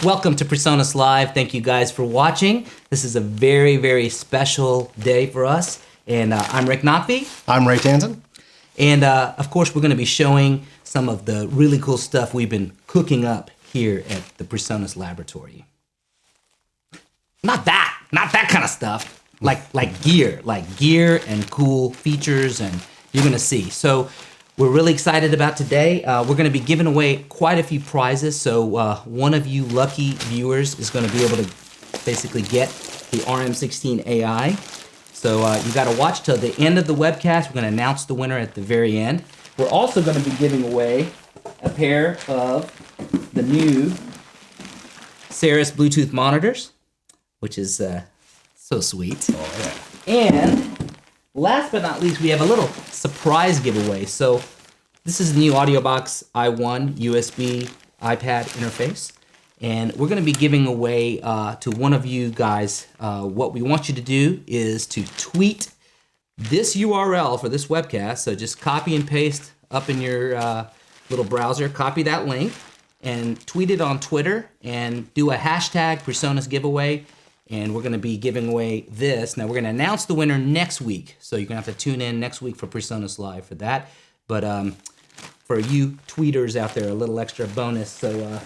Welcome to PreSonus Live. Thank you guys for watching. This is a very, very special day for us. And I'm Rick Naqvi. I'm Ray Tantzen. And of course, we're going to be showing some of the really cool stuff we've been cooking up here at the PreSonus laboratory. Not that kind of stuff. Like gear and cool features, and you're going to see. So we're really excited about today. We're going to be giving away quite a few prizes. So one of you lucky viewers is going to be able to basically get the RM-16 AI. So you got to watch till the end of the webcast. We're going to announce the winner at the very end. We're also going to be giving away a pair of the new RM-series Bluetooth monitors, which is so sweet. Oh, yeah. And last but not least, we have a little surprise giveaway. So this is the new AudioBox i1 USB iPad interface. And we're going to be giving away to one of you guys. What we want you to do is to tweet this URL for this webcast. So just copy and paste up in your little browser, copy that link, and tweet it on Twitter and do a hashtag PreSonus giveaway. And we're going to be giving away this. Now, we're going to announce the winner next week. So you're going to have to tune in next week for PreSonus Live for that. But for you tweeters out there, a little extra bonus. So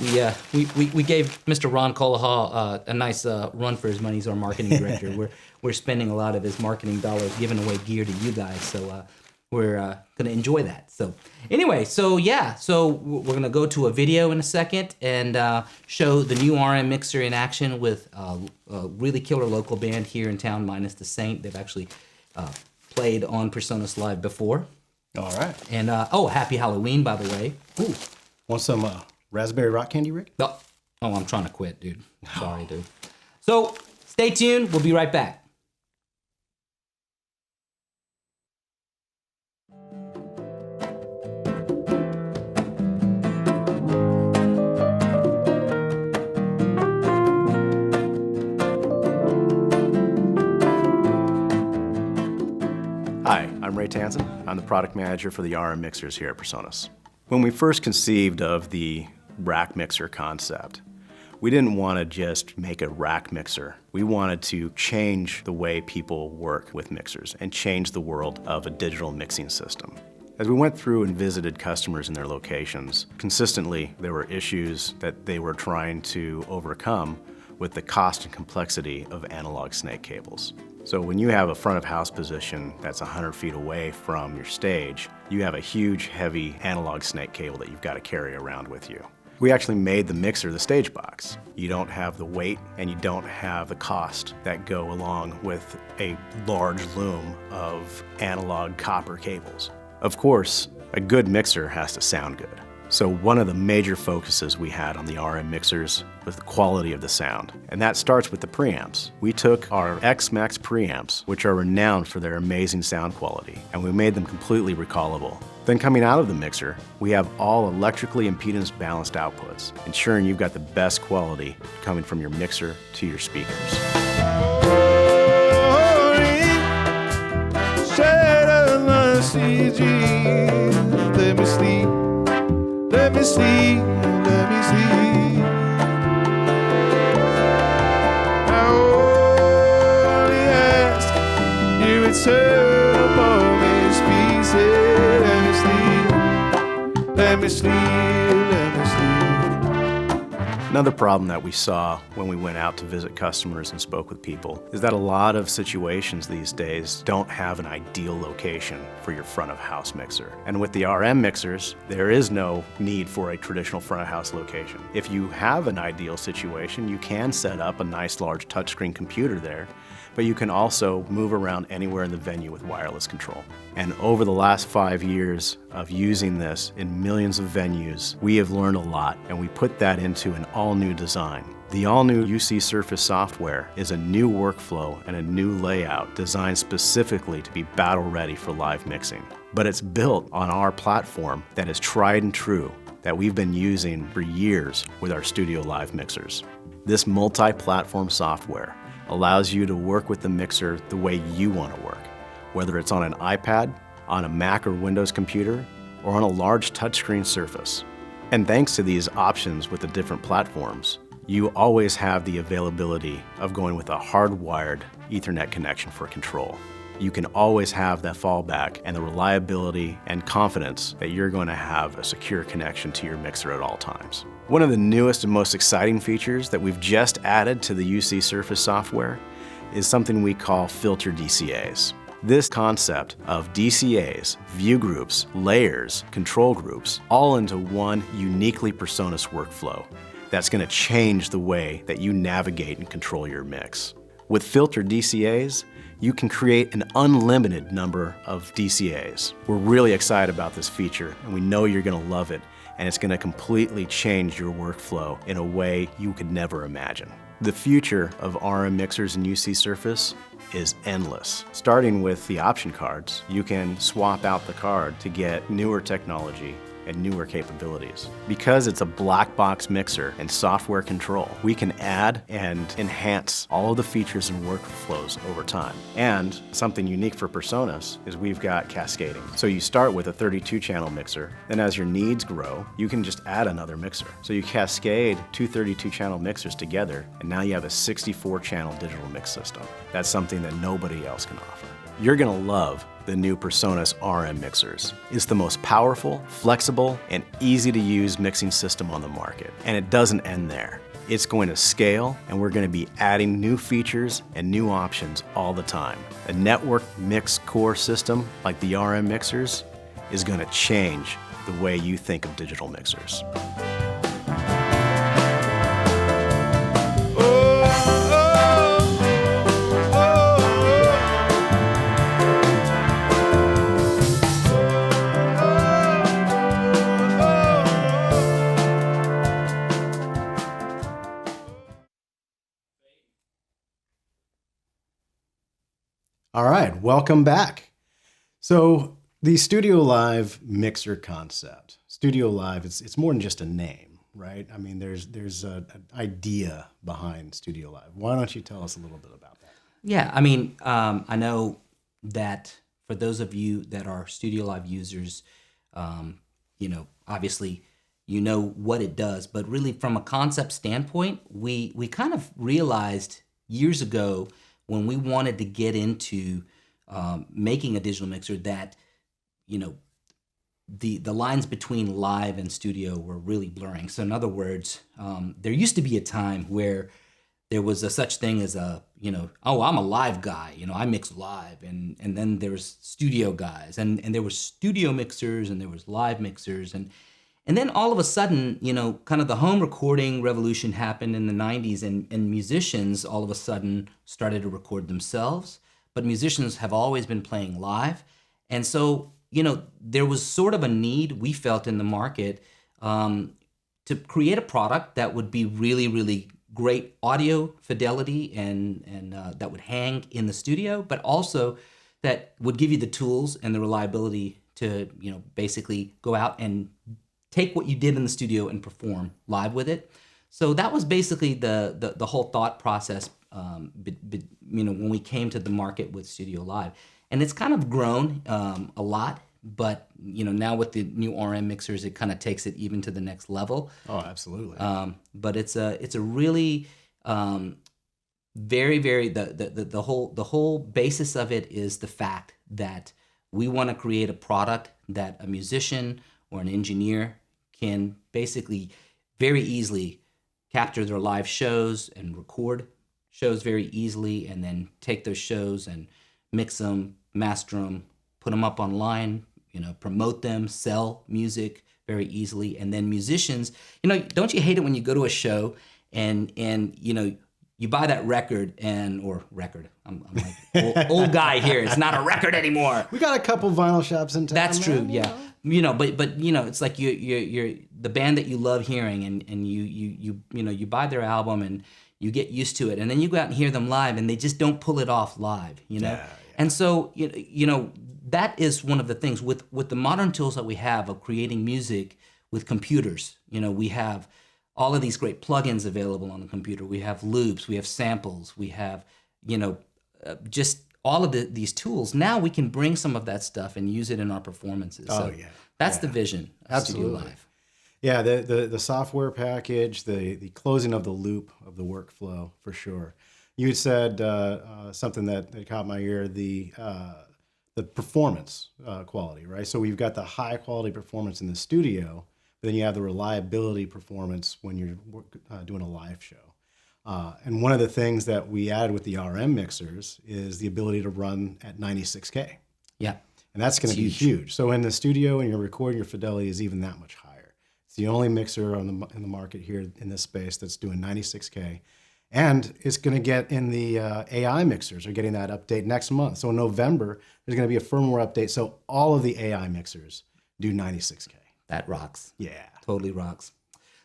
we gave Mr. Ron Colahaw a nice run for his money. He's our marketing director. We're spending a lot of his marketing dollars giving away gear to you guys. So we're going to enjoy that. So anyway, so we're going to go to a video in a second and show the new RM mixer in action with a really killer local band here in town, minus the Saint. They've actually played on PreSonus Live before. All right. And happy Halloween, by the way. Ooh. Want some raspberry rock candy, Rick? Oh, I'm trying to quit, dude. Sorry, dude. So stay tuned. We'll be right back. Hi, I'm Ray Tantzen. I'm the product manager for the RM mixers here at PreSonus. When we first conceived of the rack mixer concept, we didn't want to just make a rack mixer. We wanted to change the way people work with mixers and change the world of a digital mixing system. As we went through and visited customers in their locations, consistently there were issues that they were trying to overcome with the cost and complexity of analog snake cables. So when you have a front of house position that's 100 feet away from your stage, you have a huge, heavy analog snake cable that you've got to carry around with you. We actually made the mixer the stage box. You don't have the weight and you don't have the cost that go along with a large loom of analog copper cables. Of course, a good mixer has to sound good. So one of the major focuses we had on the RM mixers was the quality of the sound. And that starts with the preamps. We took our X-Max preamps, which are renowned for their amazing sound quality, and we made them completely recallable. Then coming out of the mixer, we have all electrically impedance balanced outputs, ensuring you've got the best quality coming from your mixer to your speakers. Let me sleep, let me sleep, let me sleep. I only ask you return upon these pieces. Let me sleep, let me sleep. Another problem that we saw when we went out to visit customers and spoke with people is that a lot of situations these days don't have an ideal location for your front of house mixer. And with the RM mixers, there is no need for a traditional front of house location. If you have an ideal situation, you can set up a nice large touchscreen computer there, but you can also move around anywhere in the venue with wireless control. And over the last 5 years of using this in millions of venues, we have learned a lot, and we put that into an all-new design. The all-new UC Surface software is a new workflow and a new layout designed specifically to be battle-ready for live mixing. But it's built on our platform that is tried and true, that we've been using for years with our StudioLive mixers. This multi-platform software allows you to work with the mixer the way you want to work, whether it's on an iPad, on a Mac or Windows computer, or on a large touchscreen surface. And thanks to these options with the different platforms, you always have the availability of going with a hardwired Ethernet connection for control. You can always have that fallback and the reliability and confidence that you're going to have a secure connection to your mixer at all times. One of the newest and most exciting features that we've just added to the UC Surface software is something we call filter DCAs. This concept of DCAs, view groups, layers, control groups, all into one uniquely PreSonus workflow that's going to change the way that you navigate and control your mix. With filter DCAs, you can create an unlimited number of DCAs. We're really excited about this feature, and we know you're going to love it, and it's going to completely change your workflow in a way you could never imagine. The future of RM mixers in UC Surface is endless. Starting with the option cards, you can swap out the card to get newer technology and newer capabilities. Because it's a black box mixer and software control, we can add and enhance all of the features and workflows over time. And something unique for PreSonus is we've got cascading. So you start with a 32-channel mixer, then as your needs grow, you can just add another mixer. So you cascade two 32-channel mixers together, and now you have a 64-channel digital mix system. That's something that nobody else can offer. You're gonna love the new PreSonus RM mixers. It's the most powerful, flexible, and easy to use mixing system on the market. And it doesn't end there. It's going to scale, and we're gonna be adding new features and new options all the time. A network mix core system like the RM mixers is gonna change the way you think of digital mixers. All right, welcome back. So the StudioLive mixer concept, StudioLive, it's more than just a name, right? I mean, there's an idea behind StudioLive. Why don't you tell us a little bit about that? Yeah, I mean, I know that for those of you that are StudioLive users, obviously you know what it does, but really from a concept standpoint, we kind of realized years ago when we wanted to get into making a digital mixer that, the lines between live and studio were really blurring. So in other words, there used to be a time where there was a such thing as oh, I'm a live guy, I mix live. And then there was studio guys and there were studio mixers and there was live mixers. And then all of a sudden, kind of the home recording revolution happened in the 90s and musicians all of a sudden started to record themselves. But musicians have always been playing live. And so, there was sort of a need we felt in the market to create a product that would be really, really great audio fidelity and that would hang in the studio, but also that would give you the tools and the reliability to, basically go out and take what you did in the studio and perform live with it. So that was basically the whole thought process, when we came to the market with StudioLive. And it's kind of grown a lot, but now with the new RM mixers, it kind of takes it even to the next level. Oh, absolutely. But it's a really very, very the whole basis of it is the fact that we want to create a product that a musician or an engineer can basically very easily capture their live shows and record shows very easily, and then take those shows and mix them, master them, put them up online, promote them, sell music very easily. And then musicians, don't you hate it when you go to a show and you buy that record I'm like old guy here. It's not a record anymore. We got a couple vinyl shops in town. That's true, yeah. But it's like you're the band that you love hearing, and you buy their album and you get used to it, and then you go out and hear them live, and they just don't pull it off live, Yeah. And so that is one of the things with the modern tools that we have of creating music with computers. We have all of these great plugins available on the computer. We have loops, we have samples, we have just all of these tools. Now we can bring some of that stuff and use it in our performances. Oh, So yeah. that's the vision of Absolutely. StudioLive. Yeah, the software package, the closing of the loop of the workflow for sure. You said something that caught my ear, the performance quality, right? So we've got the high quality performance in the studio, but then you have the reliability performance when you're doing a live show. And one of the things that we added with the RM mixers is the ability to run at 96K. Yeah. And that's going to be huge. So in the studio and you're recording, your fidelity is even that much higher. It's the only mixer in the market here in this space that's doing 96K. And it's going to get in the AI mixers are getting that update next month. So in November, there's going to be a firmware update. So all of the AI mixers do 96K. That rocks. Yeah. Totally rocks.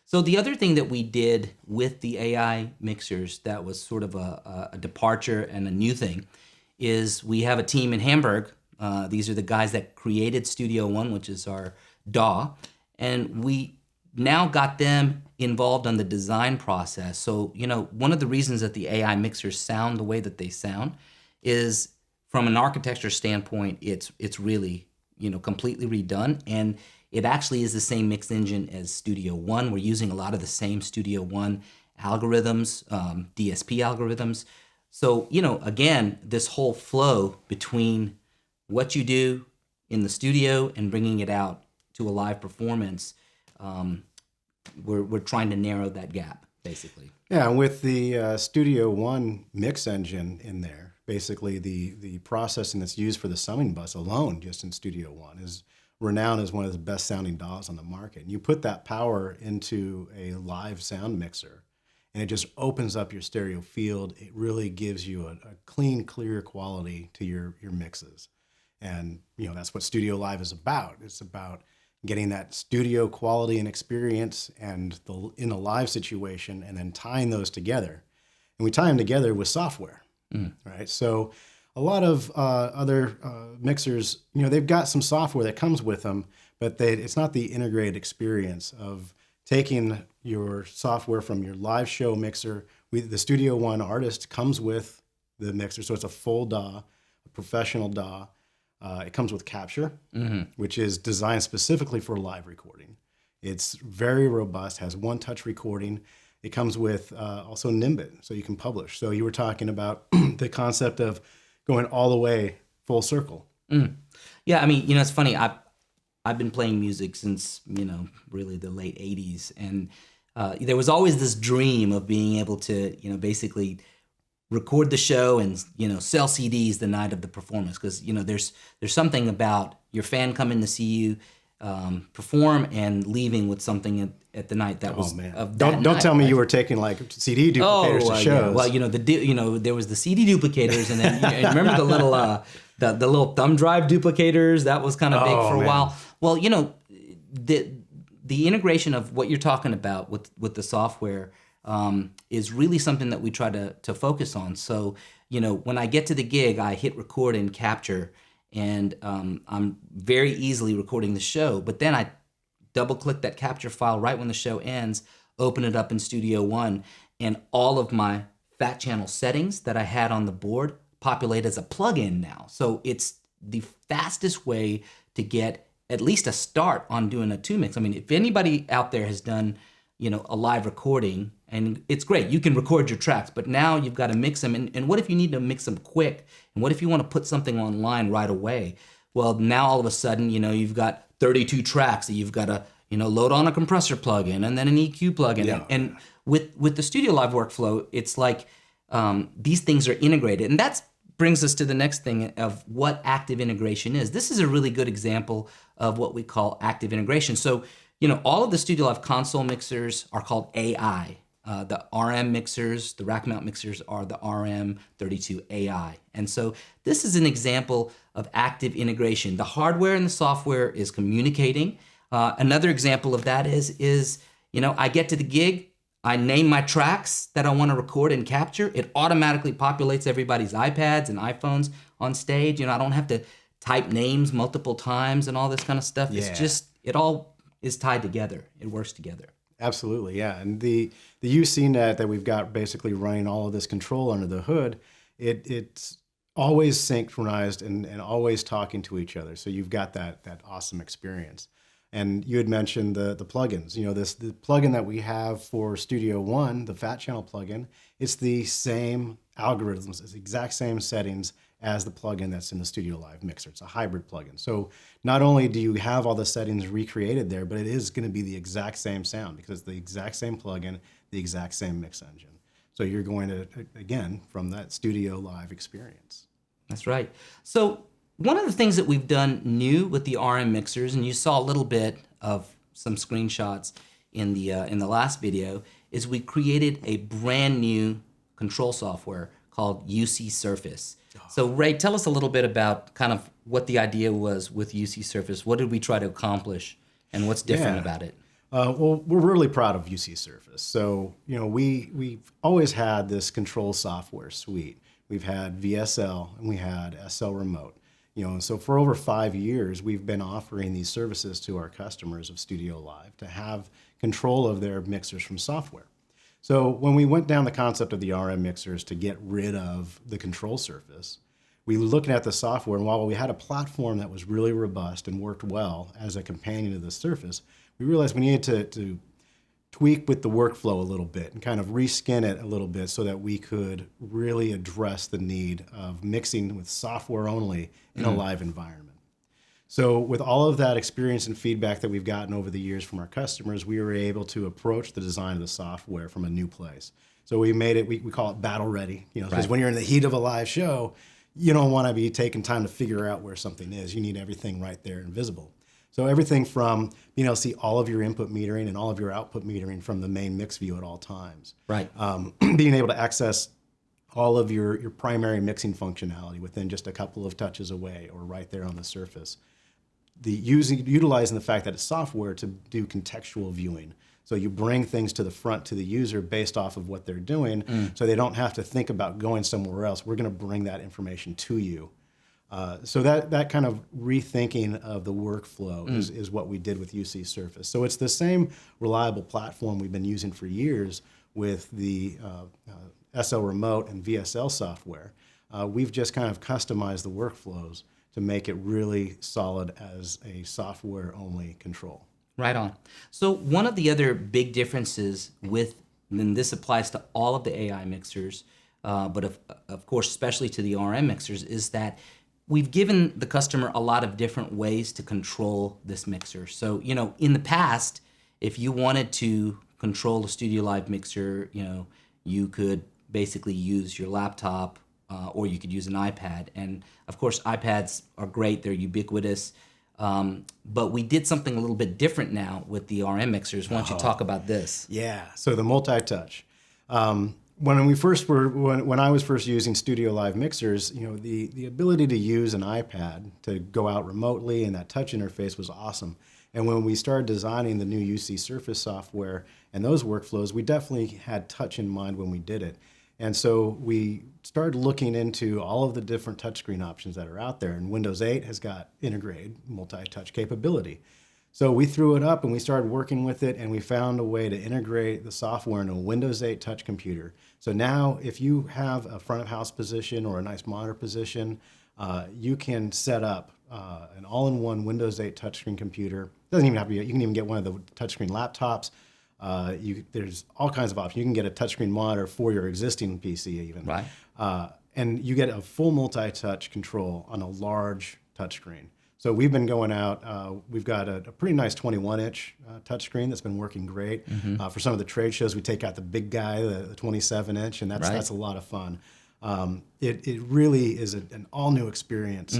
So the other thing that we did with the AI mixers that was sort of a departure and a new thing is we have a team in Hamburg. These are the guys that created Studio One, which is our DAW. And we now got them involved on the design process. So, one of the reasons that the AI mixers sound the way that they sound is from an architecture standpoint, it's really, completely redone. And it actually is the same mix engine as Studio One. We're using a lot of the same Studio One algorithms, DSP algorithms. So, again, this whole flow between what you do in the studio and bringing it out to a live performance, we're trying to narrow that gap, basically. Yeah, and with the Studio One mix engine in there, basically the processing that's used for the summing bus alone, just in Studio One, is renowned as one of the best sounding DAWs on the market. And you put that power into a live sound mixer, and it just opens up your stereo field. It really gives you a clean, clear quality to your mixes. And that's what StudioLive is about. It's about getting that studio quality and experience and in a live situation, and then tying those together. And we tie them together with software, right? So a lot of other mixers, they've got some software that comes with them, but it's not the integrated experience of taking your software from your live show mixer. The Studio One artist comes with the mixer, so it's a full DAW, a professional DAW. It comes with Capture, which is designed specifically for live recording. It's very robust, has one-touch recording. It comes with also Nimbit, so you can publish. So you were talking about the concept of going all the way full circle. Yeah, I mean, it's funny. I've been playing music since, really the late 80s. And there was always this dream of being able to, basically record the show and, sell CDs the night of the performance. Because, there's something about your fan coming to see you perform and leaving with something at the night that was of that Don't night, tell me right? you were taking like CD duplicators to shows. Yeah. Well, there was the CD duplicators, and then you remember the little thumb drive duplicators. That was kind of big for a while. Well, the integration of what you're talking about with the software is really something that we try to focus on. So when I get to the gig, I hit record and capture, and I'm very easily recording the show. But then I double click that capture file right when the show ends, open it up in Studio One, and all of my fat channel settings that I had on the board populate as a plugin now. So it's the fastest way to get at least a start on doing a 2-mix. I mean, if anybody out there has done, a live recording, and it's great, you can record your tracks, but now you've got to mix them. And what if you need to mix them quick? And what if you want to put something online right away? Well, now all of a sudden, you've got 32 tracks that you've got to, load on a compressor plugin and then an EQ plugin. Yeah. And with the StudioLive workflow, it's like these things are integrated. And that brings us to the next thing of what active integration is. This is a really good example of what we call active integration. So, all of the StudioLive console mixers are called AI. The RM mixers, the Rackmount mixers are the RM-32 AI. And so this is an example of active integration. The hardware and the software is communicating. Another example of that is I get to the gig, I name my tracks that I want to record and capture. It automatically populates everybody's iPads and iPhones on stage. I don't have to type names multiple times and all this kind of stuff. Yeah. It's just, it all is tied together. It works together. Absolutely, yeah. And the UC net that we've got basically running all of this control under the hood, it's always synchronized and always talking to each other. So you've got that awesome experience. And you had mentioned the plugins. The plugin that we have for Studio One, the Fat Channel plugin, it's the same algorithms, it's the exact same settings as the plugin that's in the StudioLive mixer. It's a hybrid plugin. So not only do you have all the settings recreated there, but it is going to be the exact same sound because it's the exact same plugin, the exact same mix engine. So you're going to, again, from that StudioLive experience. That's right. So one of the things that we've done new with the RM mixers, and you saw a little bit of some screenshots in the last video, is we created a brand new control software called UC Surface. So Ray, tell us a little bit about kind of what the idea was with UC Surface. What did we try to accomplish, and what's different about it? Well, we're really proud of UC Surface. So, we've always had this control software suite. We've had VSL and we had SL Remote. So for over 5 years, we've been offering these services to our customers of StudioLive to have control of their mixers from software. So when we went down the concept of the RM mixers to get rid of the control surface, we were looking at the software, and while we had a platform that was really robust and worked well as a companion to the Surface, we realized we needed to tweak with the workflow a little bit and kind of reskin it a little bit so that we could really address the need of mixing with software only in a live environment. So with all of that experience and feedback that we've gotten over the years from our customers, we were able to approach the design of the software from a new place. So we made it, we call it battle ready, because when you're in the heat of a live show, you don't want to be taking time to figure out where something is. You need everything right there and visible. So everything from being able to see all of your input metering and all of your output metering from the main mix view at all times. Right. Being able to access all of your primary mixing functionality within just a couple of touches away or right there on the surface. Utilizing the fact that it's software to do contextual viewing. So you bring things to the front to the user based off of what they're doing, so they don't have to think about going somewhere else. We're going to bring that information to you. So that kind of rethinking of the workflow is what we did with UC Surface. So it's the same reliable platform we've been using for years with the SL Remote and VSL software. We've just kind of customized the workflows to make it really solid as a software-only control. Right on. So one of the other big differences and this applies to all of the AI mixers, but of course, especially to the RM mixers, is that we've given the customer a lot of different ways to control this mixer. So, in the past, if you wanted to control a StudioLive mixer, you could basically use your laptop or you could use an iPad. And of course, iPads are great, they're ubiquitous. But we did something a little bit different now with the RM mixers. Why don't you talk about this? Yeah, so the multi-touch. When I was first using StudioLive mixers, the ability to use an iPad to go out remotely and that touch interface was awesome. And when we started designing the new UC Surface software and those workflows, we definitely had touch in mind when we did it. And so we started looking into all of the different touchscreen options that are out there. And Windows 8 has got integrated multi-touch capability. So we threw it up and we started working with it, and we found a way to integrate the software into a Windows 8 touch computer. So now if you have a front of house position or a nice monitor position, you can set up an all-in-one Windows 8 touchscreen computer. Doesn't even have to be, you can even get one of the touchscreen laptops. There's all kinds of options. You can get a touchscreen monitor for your existing PC even. Right. And you get a full multi-touch control on a large touchscreen. So we've been going out, we've got a pretty nice 21-inch touchscreen that's been working great. For some of the trade shows, we take out the big guy, the 27-inch, and that's a lot of fun. It really is an all-new experience.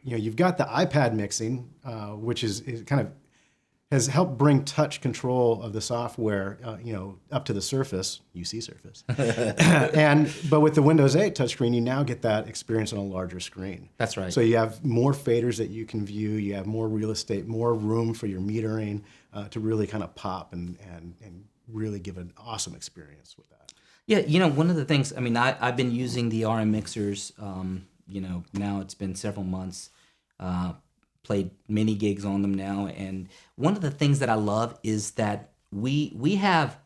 You've got the iPad mixing, which is kind of has helped bring touch control of the software, up to the Surface, UC Surface. But with the Windows 8 touchscreen, you now get that experience on a larger screen. That's right. So you have more faders that you can view. You have more real estate, more room for your metering to really kind of pop and really give an awesome experience with that. Yeah, one of the things, I've been using the RM mixers, now it's been several months, played many gigs on them now, and one of the things that I love is that we have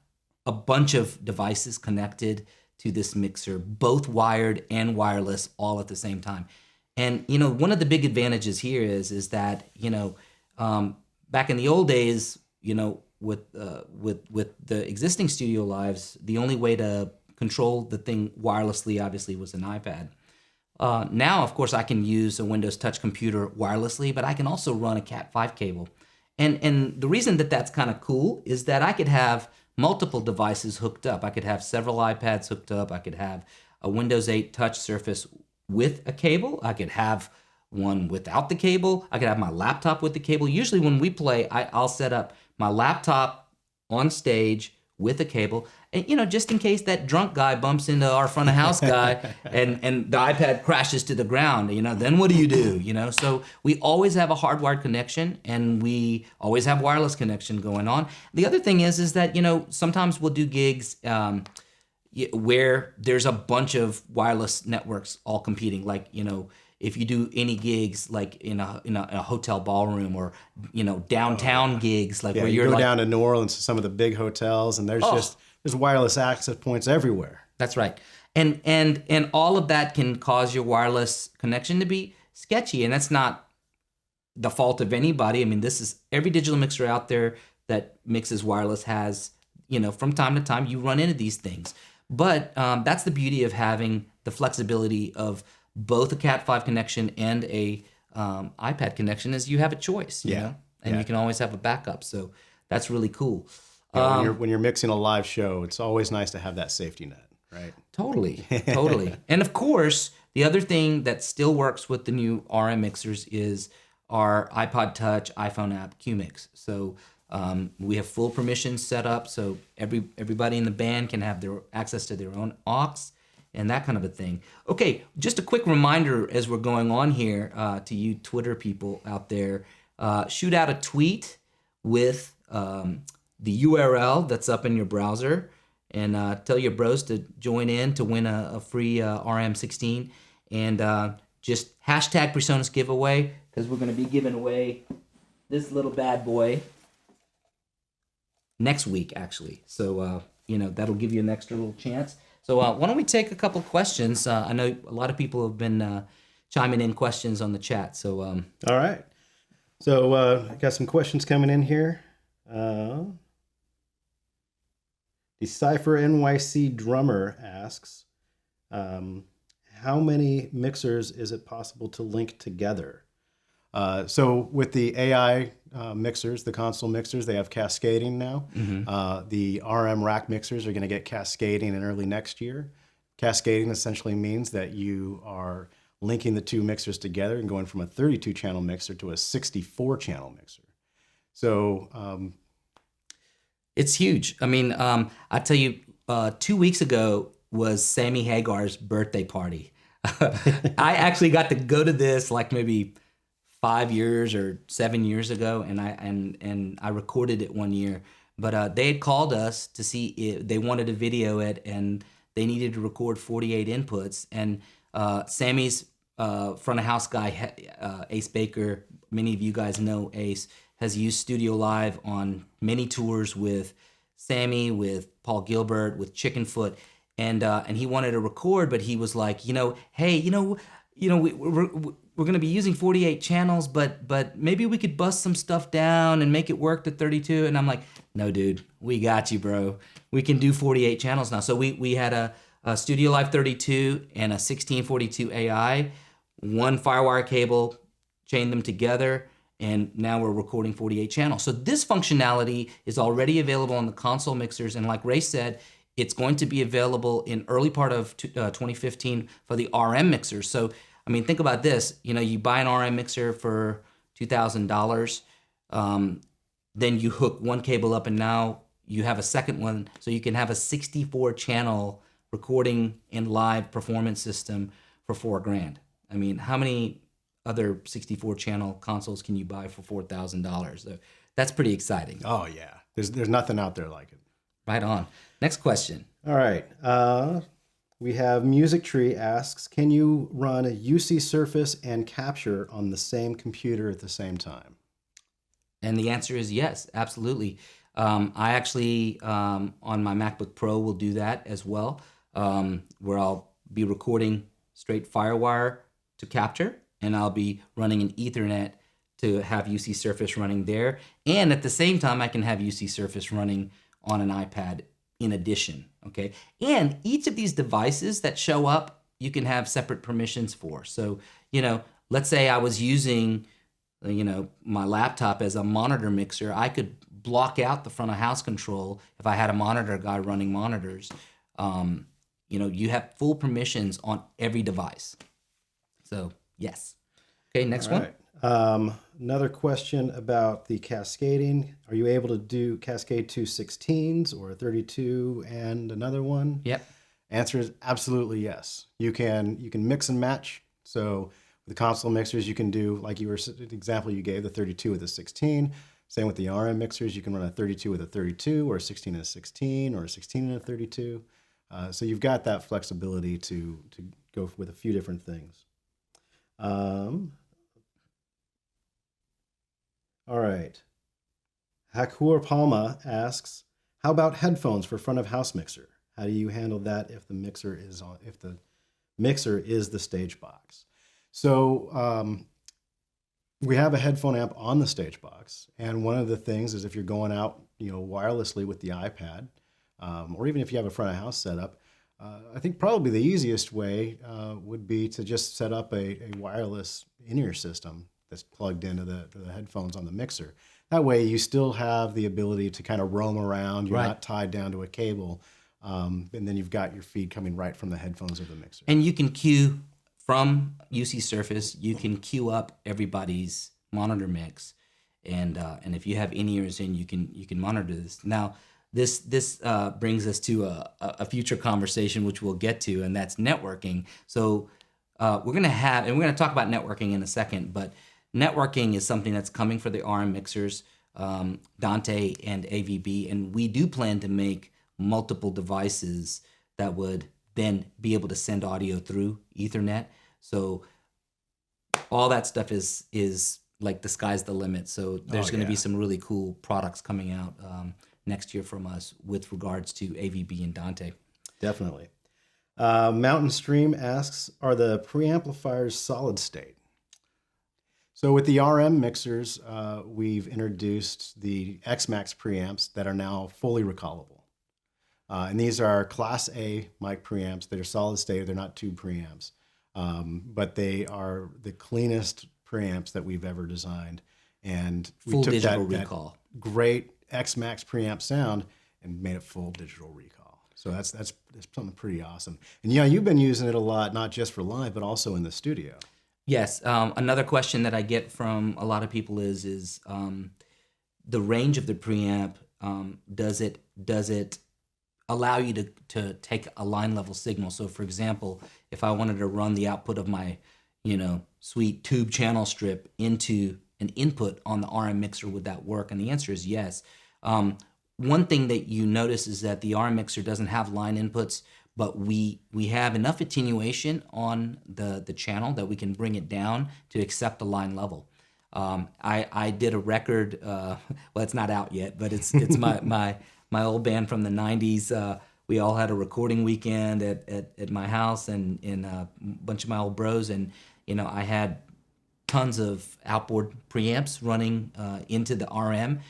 a bunch of devices connected to this mixer, both wired and wireless, all at the same time. And one of the big advantages here is that back in the old days, with the existing StudioLives, the only way to control the thing wirelessly, obviously, was an iPad. Now, of course, I can use a Windows Touch computer wirelessly, but I can also run a Cat5 cable. And the reason that that's kind of cool is that I could have multiple devices hooked up. I could have several iPads hooked up. I could have a Windows 8 Touch Surface with a cable. I could have one without the cable. I could have my laptop with the cable. Usually when we play, I'll set up my laptop on stage with a cable. And, just in case that drunk guy bumps into our front of house guy and the iPad crashes to the ground, then what do you do? So we always have a hardwired connection, and we always have wireless connection going on. The other thing is that, sometimes we'll do gigs where there's a bunch of wireless networks all competing. Like, if you do any gigs like in a hotel ballroom or downtown gigs, like where you you're go down to New Orleans to some of the big hotels, and there's wireless access points everywhere. That's right. And all of that can cause your wireless connection to be sketchy, and that's not the fault of anybody. I mean, this is every digital mixer out there that mixes wireless has, from time to time you run into these things. But that's the beauty of having the flexibility of both a Cat5 connection and a iPad connection is you have a choice, and you can always have a backup. So that's really cool. When you're mixing a live show, it's always nice to have that safety net, right? Totally. And of course, the other thing that still works with the new RM mixers is our iPod Touch iPhone app QMix. So we have full permissions set up, so everybody in the band can have their access to their own aux and that kind of a thing. Okay, just a quick reminder as we're going on here to you Twitter people out there, shoot out a tweet with the URL that's up in your browser, and tell your bros to join in to win a free RM16, and just hashtag PreSonus giveaway, because we're going to be giving away this little bad boy next week, actually. So, that'll give you an extra little chance. So why don't we take a couple questions? I know a lot of people have been chiming in questions on the chat. So all right. So I got some questions coming in here. Decipher NYC Drummer asks, how many mixers is it possible to link together? So with the AI mixers, the console mixers, they have cascading now. Mm-hmm. The RM rack mixers are going to get cascading in early next year. Cascading essentially means that you are linking the two mixers together and going from a 32-channel mixer to a 64-channel mixer. So it's huge. I mean, I tell you, 2 weeks ago was Sammy Hagar's birthday party. I actually got to go to this like maybe 5 years or 7 years ago, and I recorded it one year. But they had called us to see if they wanted to video it, and they needed to record 48 inputs. And Sammy's front of house guy, Ace Baker, many of you guys know Ace, has used StudioLive on many tours with Sammy, with Paul Gilbert, with Chickenfoot, and he wanted to record, but he was like, hey, we're going to be using 48 channels, but maybe we could bust some stuff down and make it work to 32. And I'm like, no, dude, we got you, bro. We can do 48 channels now. So we had a StudioLive 32 and a 1642 AI, one Firewire cable, chained them together, and now we're recording 48 channels. So this functionality is already available on the console mixers, and like Ray said, it's going to be available in early part of 2015 for the RM mixers. So I mean, think about this. You buy an RM mixer for $2,000, then you hook one cable up, and now you have a second one, so you can have a 64-channel recording and live performance system for $4,000. I mean, how many other 64-channel consoles can you buy for $4,000? So that's pretty exciting. Oh yeah, there's nothing out there like it. Right on. Next question. All right. We have Music Tree asks, can you run a UC Surface and Capture on the same computer at the same time? And the answer is yes, absolutely. I actually, on my MacBook Pro, will do that as well, where I'll be recording straight Firewire to Capture, and I'll be running an Ethernet to have UC Surface running there. And at the same time, I can have UC Surface running on an iPad in addition, okay? And each of these devices that show up, you can have separate permissions for. So, let's say I was using, my laptop as a monitor mixer. I could block out the front of house control if I had a monitor guy running monitors. You have full permissions on every device. So, yes. Okay, next one. Another question about the cascading. Are you able to do cascade 2 16s or 32 and another one? Yep. Answer is absolutely yes. You can mix and match. So with the console mixers, you can do, like the example you gave, the 32 with a 16. Same with the RM mixers. You can run a 32 with a 32 or a 16 and a 16 or a 16 and a 32. So you've got that flexibility to go with a few different things. All right. Hakur Palma asks, how about headphones for front of house mixer? How do you handle that if the mixer is the stage box? So we have a headphone amp on the stage box, and one of the things is if you're going out, wirelessly with the iPad, or even if you have a front of house setup, I think probably the easiest way would be to just set up a wireless in-ear system that's plugged into the headphones on the mixer. That way you still have the ability to kind of roam around. You're not tied down to a cable. And then you've got your feed coming right from the headphones of the mixer. And you can cue from UC Surface, you can queue up everybody's monitor mix. And if you have in-ears in, you can monitor this. Now, this brings us to a future conversation, which we'll get to, and that's networking. So we're going to talk about networking in a second, but networking is something that's coming for the RM mixers, Dante and AVB, and we do plan to make multiple devices that would then be able to send audio through Ethernet. So all that stuff is like the sky's the limit. So there's going to be some really cool products coming out next year from us with regards to AVB and Dante. Definitely. Mountain Stream asks, are the preamplifiers solid state? So with the RM mixers, we've introduced the X-Max preamps that are now fully recallable. And these are Class A mic preamps that are solid state. They're not tube preamps, but they are the cleanest preamps that we've ever designed. And we full took digital that recall. Great X-Max preamp sound and made it full digital recall. So that's something pretty awesome. And you've been using it a lot, not just for live, but also in the studio. Yes. Another question that I get from a lot of people is the range of the preamp. Does it allow you to take a line level signal? So, for example, if I wanted to run the output of my, sweet tube channel strip into an input on the RM mixer, would that work? And the answer is yes. One thing that you notice is that the RM mixer doesn't have line inputs, but we have enough attenuation on the channel that we can bring it down to accept a line level. I did a record, well, it's not out yet, but it's my old band from the 90s. We all had a recording weekend at my house and a bunch of my old bros, and I had tons of outboard preamps running into the RM.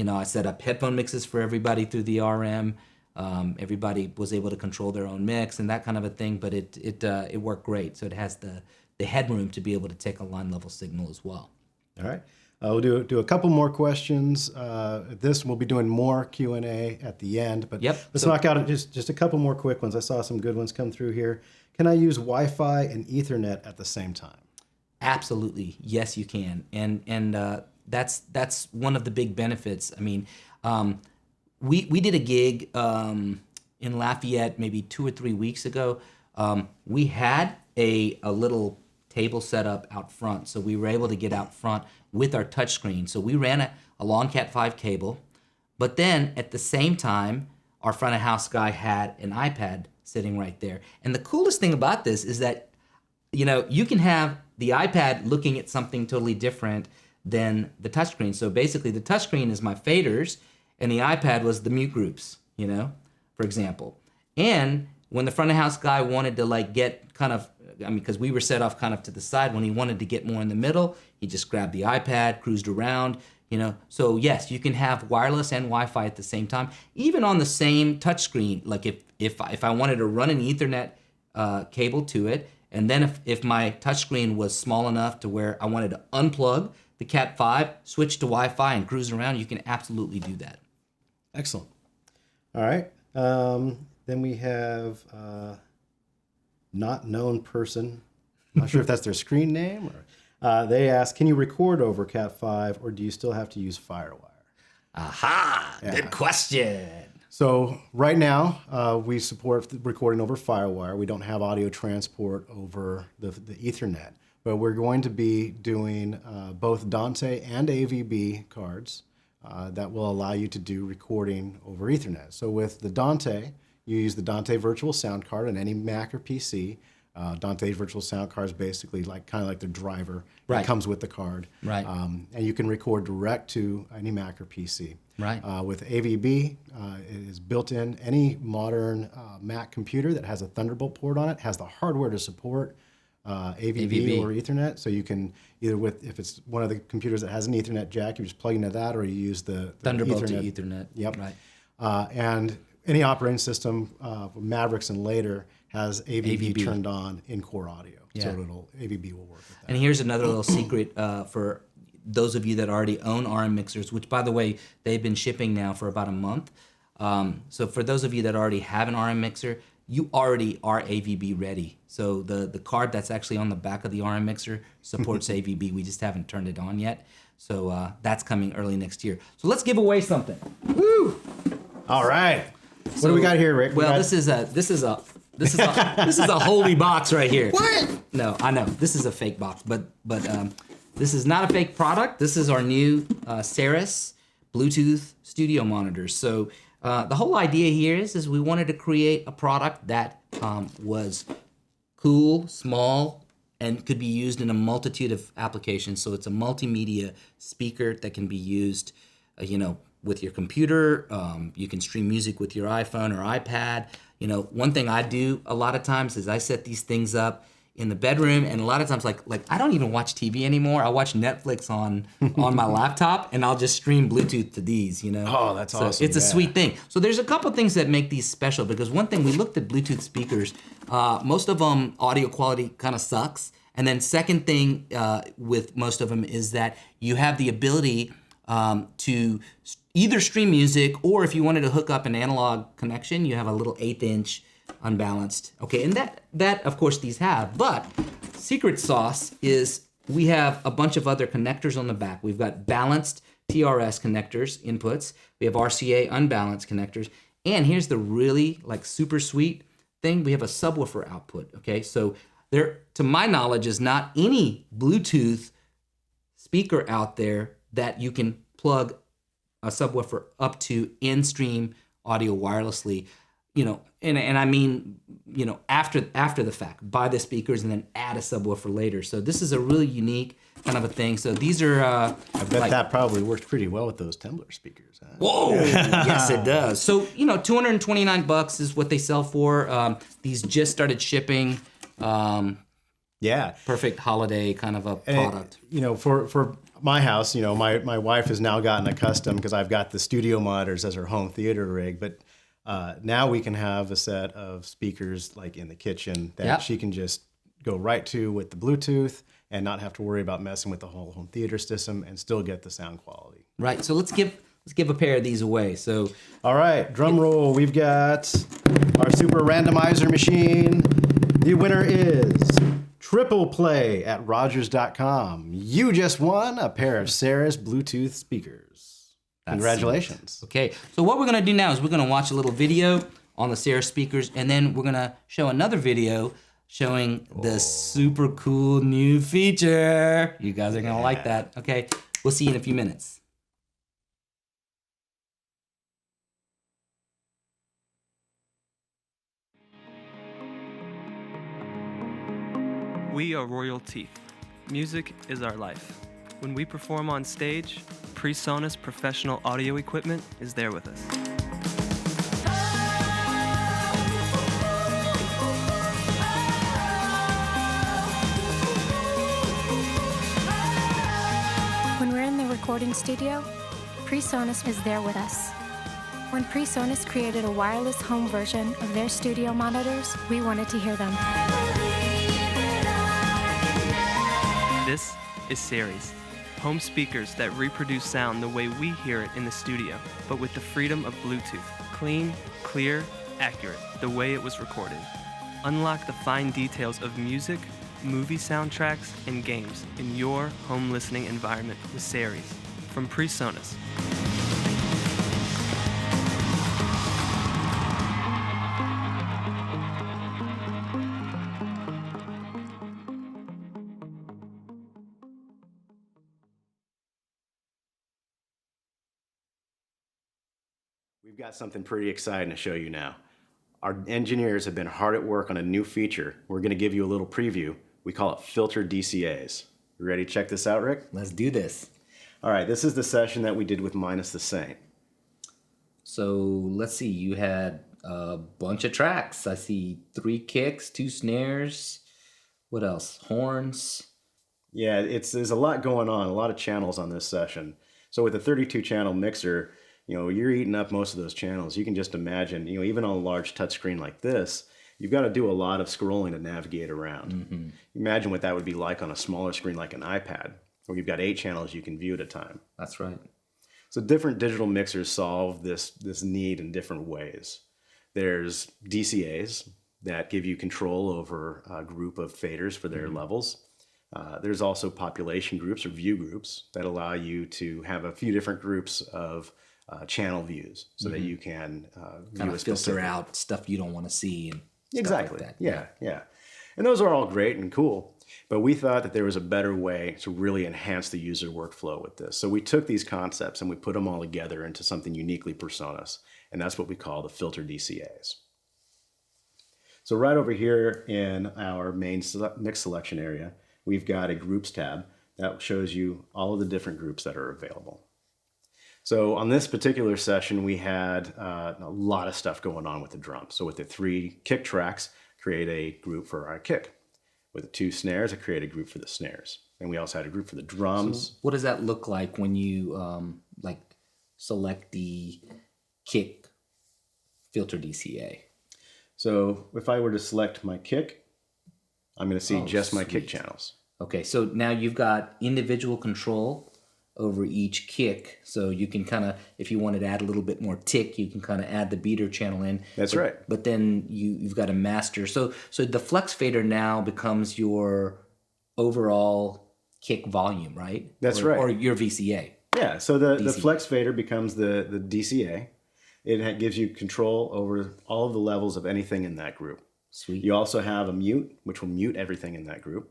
I set up headphone mixes for everybody through the RM. Everybody was able to control their own mix and that kind of a thing, but it worked great. So it has the headroom to be able to take a line level signal as well. All right. We'll do a couple more questions. We'll be doing more Q&A at the end, but let's knock out just a couple more quick ones. I saw some good ones come through here. Can I use Wi-Fi and Ethernet at the same time? Absolutely. Yes, you can. And that's one of the big benefits. I mean, we did a gig in Lafayette maybe 2 or 3 weeks ago. We had a little table set up out front, so we were able to get out front with our touchscreen. So we ran a long Cat 5 cable, but then at the same time, our front of house guy had an iPad sitting right there. And the coolest thing about this is that, you can have the iPad looking at something totally different than the touchscreen. So basically the touchscreen is my faders and the iPad was the mute groups, for example. And when the front of house guy wanted to like get kind of, I mean, because we were set off kind of to the side, when he wanted to get more in the middle, he just grabbed the iPad, cruised around, you know. So yes, you can have wireless and Wi-Fi at the same time, even on the same touchscreen. Like if I wanted to run an Ethernet cable to it, and then if my touchscreen was small enough to where I wanted to unplug the Cat 5, switch to Wi-Fi and cruise around, you can absolutely do that. Excellent. All right. Then we have not known person. Not sure if that's their screen name or they ask, can you record over Cat 5 or do you still have to use Firewire? Aha! Yeah. Good question. So right now we support recording over Firewire. We don't have audio transport over the Ethernet, but we're going to be doing both Dante and AVB cards that will allow you to do recording over Ethernet. So with the Dante, you use the Dante Virtual Sound Card on any Mac or PC. Dante Virtual Sound Card is basically kind of like the driver. Right. It comes with the card. Right. And you can record direct to any Mac or PC. Right. With AVB, it is built in. Any modern Mac computer that has a Thunderbolt port on it has the hardware to support AVB or Ethernet. So you can either if it's one of the computers that has an Ethernet jack, you just plug into that, or you use the Thunderbolt Ethernet. to Ethernet. Yep. Right. And any operating system, Mavericks and later, has AVB turned on in core audio. Yeah. So AVB will work with that. And here's another little secret for those of you that already own RM mixers, which, by the way, they've been shipping now for about a month. So for those of you that already have an RM mixer, you already are AVB ready. So the card that's actually on the back of the RM mixer supports AVB. We just haven't turned it on yet. So that's coming early next year. So let's give away something. Woo! All right. What do we got here, Rick? Well, this is a holy box right here. What? No, I know this is a fake box, but this is not a fake product. This is our new StudioLive Bluetooth studio monitors. So the whole idea here is we wanted to create a product that was cool, small, and could be used in a multitude of applications. So it's a multimedia speaker that can be used, with your computer. You can stream music with your iPhone or iPad. One thing I do a lot of times is I set these things up in the bedroom, and a lot of times like I don't even watch TV anymore. I watch Netflix on my laptop, and I'll just stream Bluetooth to these, Oh, that's awesome. It's a sweet thing. So there's a couple things that make these special, because one thing, we looked at Bluetooth speakers, most of them audio quality kind of sucks. And then second thing with most of them is that you have the ability to either stream music, or if you wanted to hook up an analog connection, you have a little 1/8" unbalanced. Okay, and that of course these have, but secret sauce is we have a bunch of other connectors on the back. We've got balanced TRS connectors inputs. We have RCA unbalanced connectors, and here's the really super sweet thing. We have a subwoofer output. Okay, so there, to my knowledge, is not any Bluetooth speaker out there that you can plug a subwoofer up to and stream audio wirelessly, and I mean, after the fact, buy the speakers and then add a subwoofer later. So this is a really unique kind of a thing. So these are, I bet that probably worked pretty well with those Temblor speakers. Huh? Whoa, yes it does. So, $229 is what they sell for. These just started shipping. Yeah. Perfect holiday kind of a product. For my house, my wife has now gotten accustomed, because I've got the studio monitors as her home theater rig, but now we can have a set of speakers in the kitchen that she can just go right to with the Bluetooth and not have to worry about messing with the whole home theater system and still get the sound quality. Right. So let's give a pair of these away. So, all right, drum roll. We've got our super randomizer machine. The winner is Triple Play at Rogers.com. You just won a pair of Ceres Bluetooth speakers. Congratulations. Okay, so what we're going to do now is we're going to watch a little video on the Ceres speakers, and then we're going to show another video showing the super cool new feature. You guys are going to like that. Okay, we'll see you in a few minutes. We are Royal Teeth. Music is our life. When we perform on stage, PreSonus professional audio equipment is there with us. recording studio, PreSonus is there with us. When PreSonus created a wireless home version of their studio monitors, we wanted to hear them. This is Series, home speakers that reproduce sound the way we hear it in the studio, but with the freedom of Bluetooth. Clean, clear, accurate, the way it was recorded. Unlock the fine details of music, movie soundtracks, and games in your home listening environment with Series from PreSonus. We've got something pretty exciting to show you now. Our engineers have been hard at work on a new feature. We're going to give you a little preview. We call it filtered DCAs. You ready to check this out, Rick? Let's do this. All right, this is the session that we did with Minus the Saint. So let's see, you had a bunch of tracks. I see 3 kicks, 2 snares. What else? Horns. Yeah, there's a lot going on, a lot of channels on this session. So with a 32-channel mixer, you're eating up most of those channels. You can just imagine, even on a large touchscreen like this, you've got to do a lot of scrolling to navigate around. Mm-hmm. Imagine what that would be like on a smaller screen like an iPad, where you've got 8 channels you can view at a time. That's right. So different digital mixers solve this need in different ways. There's DCAs that give you control over a group of faders for their levels. There's also population groups or view groups that allow you to have a few different groups of channel views so that you can kind of filter out stuff you don't want to see and exactly stuff like that. Yeah. And those are all great and cool, but we thought that there was a better way to really enhance the user workflow with this. So we took these concepts and we put them all together into something uniquely PreSonus, and that's what we call the filter DCAs. So right over here in our main mix selection area, we've got a groups tab that shows you all of the different groups that are available. So on this particular session, we had a lot of stuff going on with the drums. So with the 3 kick tracks, create a group for our kick. With the 2 snares, I create a group for the snares. And we also had a group for the drums. So what does that look like when you select the kick filter DCA? So if I were to select my kick, I'm going to see just my kick channels. Okay, so now you've got individual control over each kick, so you can kind of, if you wanted to add a little bit more tick, you can kind of add the beater channel in. That's right. But then you've got a master. So the flex fader now becomes your overall kick volume, right? That's right. Or your VCA. Yeah, so the flex fader becomes the DCA. It gives you control over all of the levels of anything in that group. Sweet. You also have a mute, which will mute everything in that group,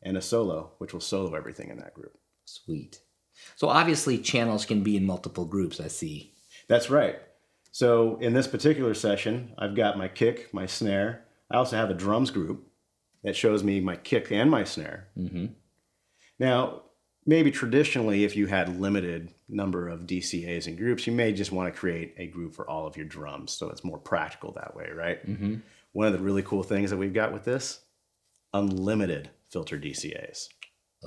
and a solo, which will solo everything in that group. Sweet. So obviously channels can be in multiple groups, I see. That's right. So in this particular session, I've got my kick, my snare. I also have a drums group that shows me my kick and my snare. Mm-hmm. Now, maybe traditionally, if you had limited number of DCAs and groups, you may just want to create a group for all of your drums. So it's more practical that way, right? Mm-hmm. One of the really cool things that we've got with this, unlimited filter DCAs.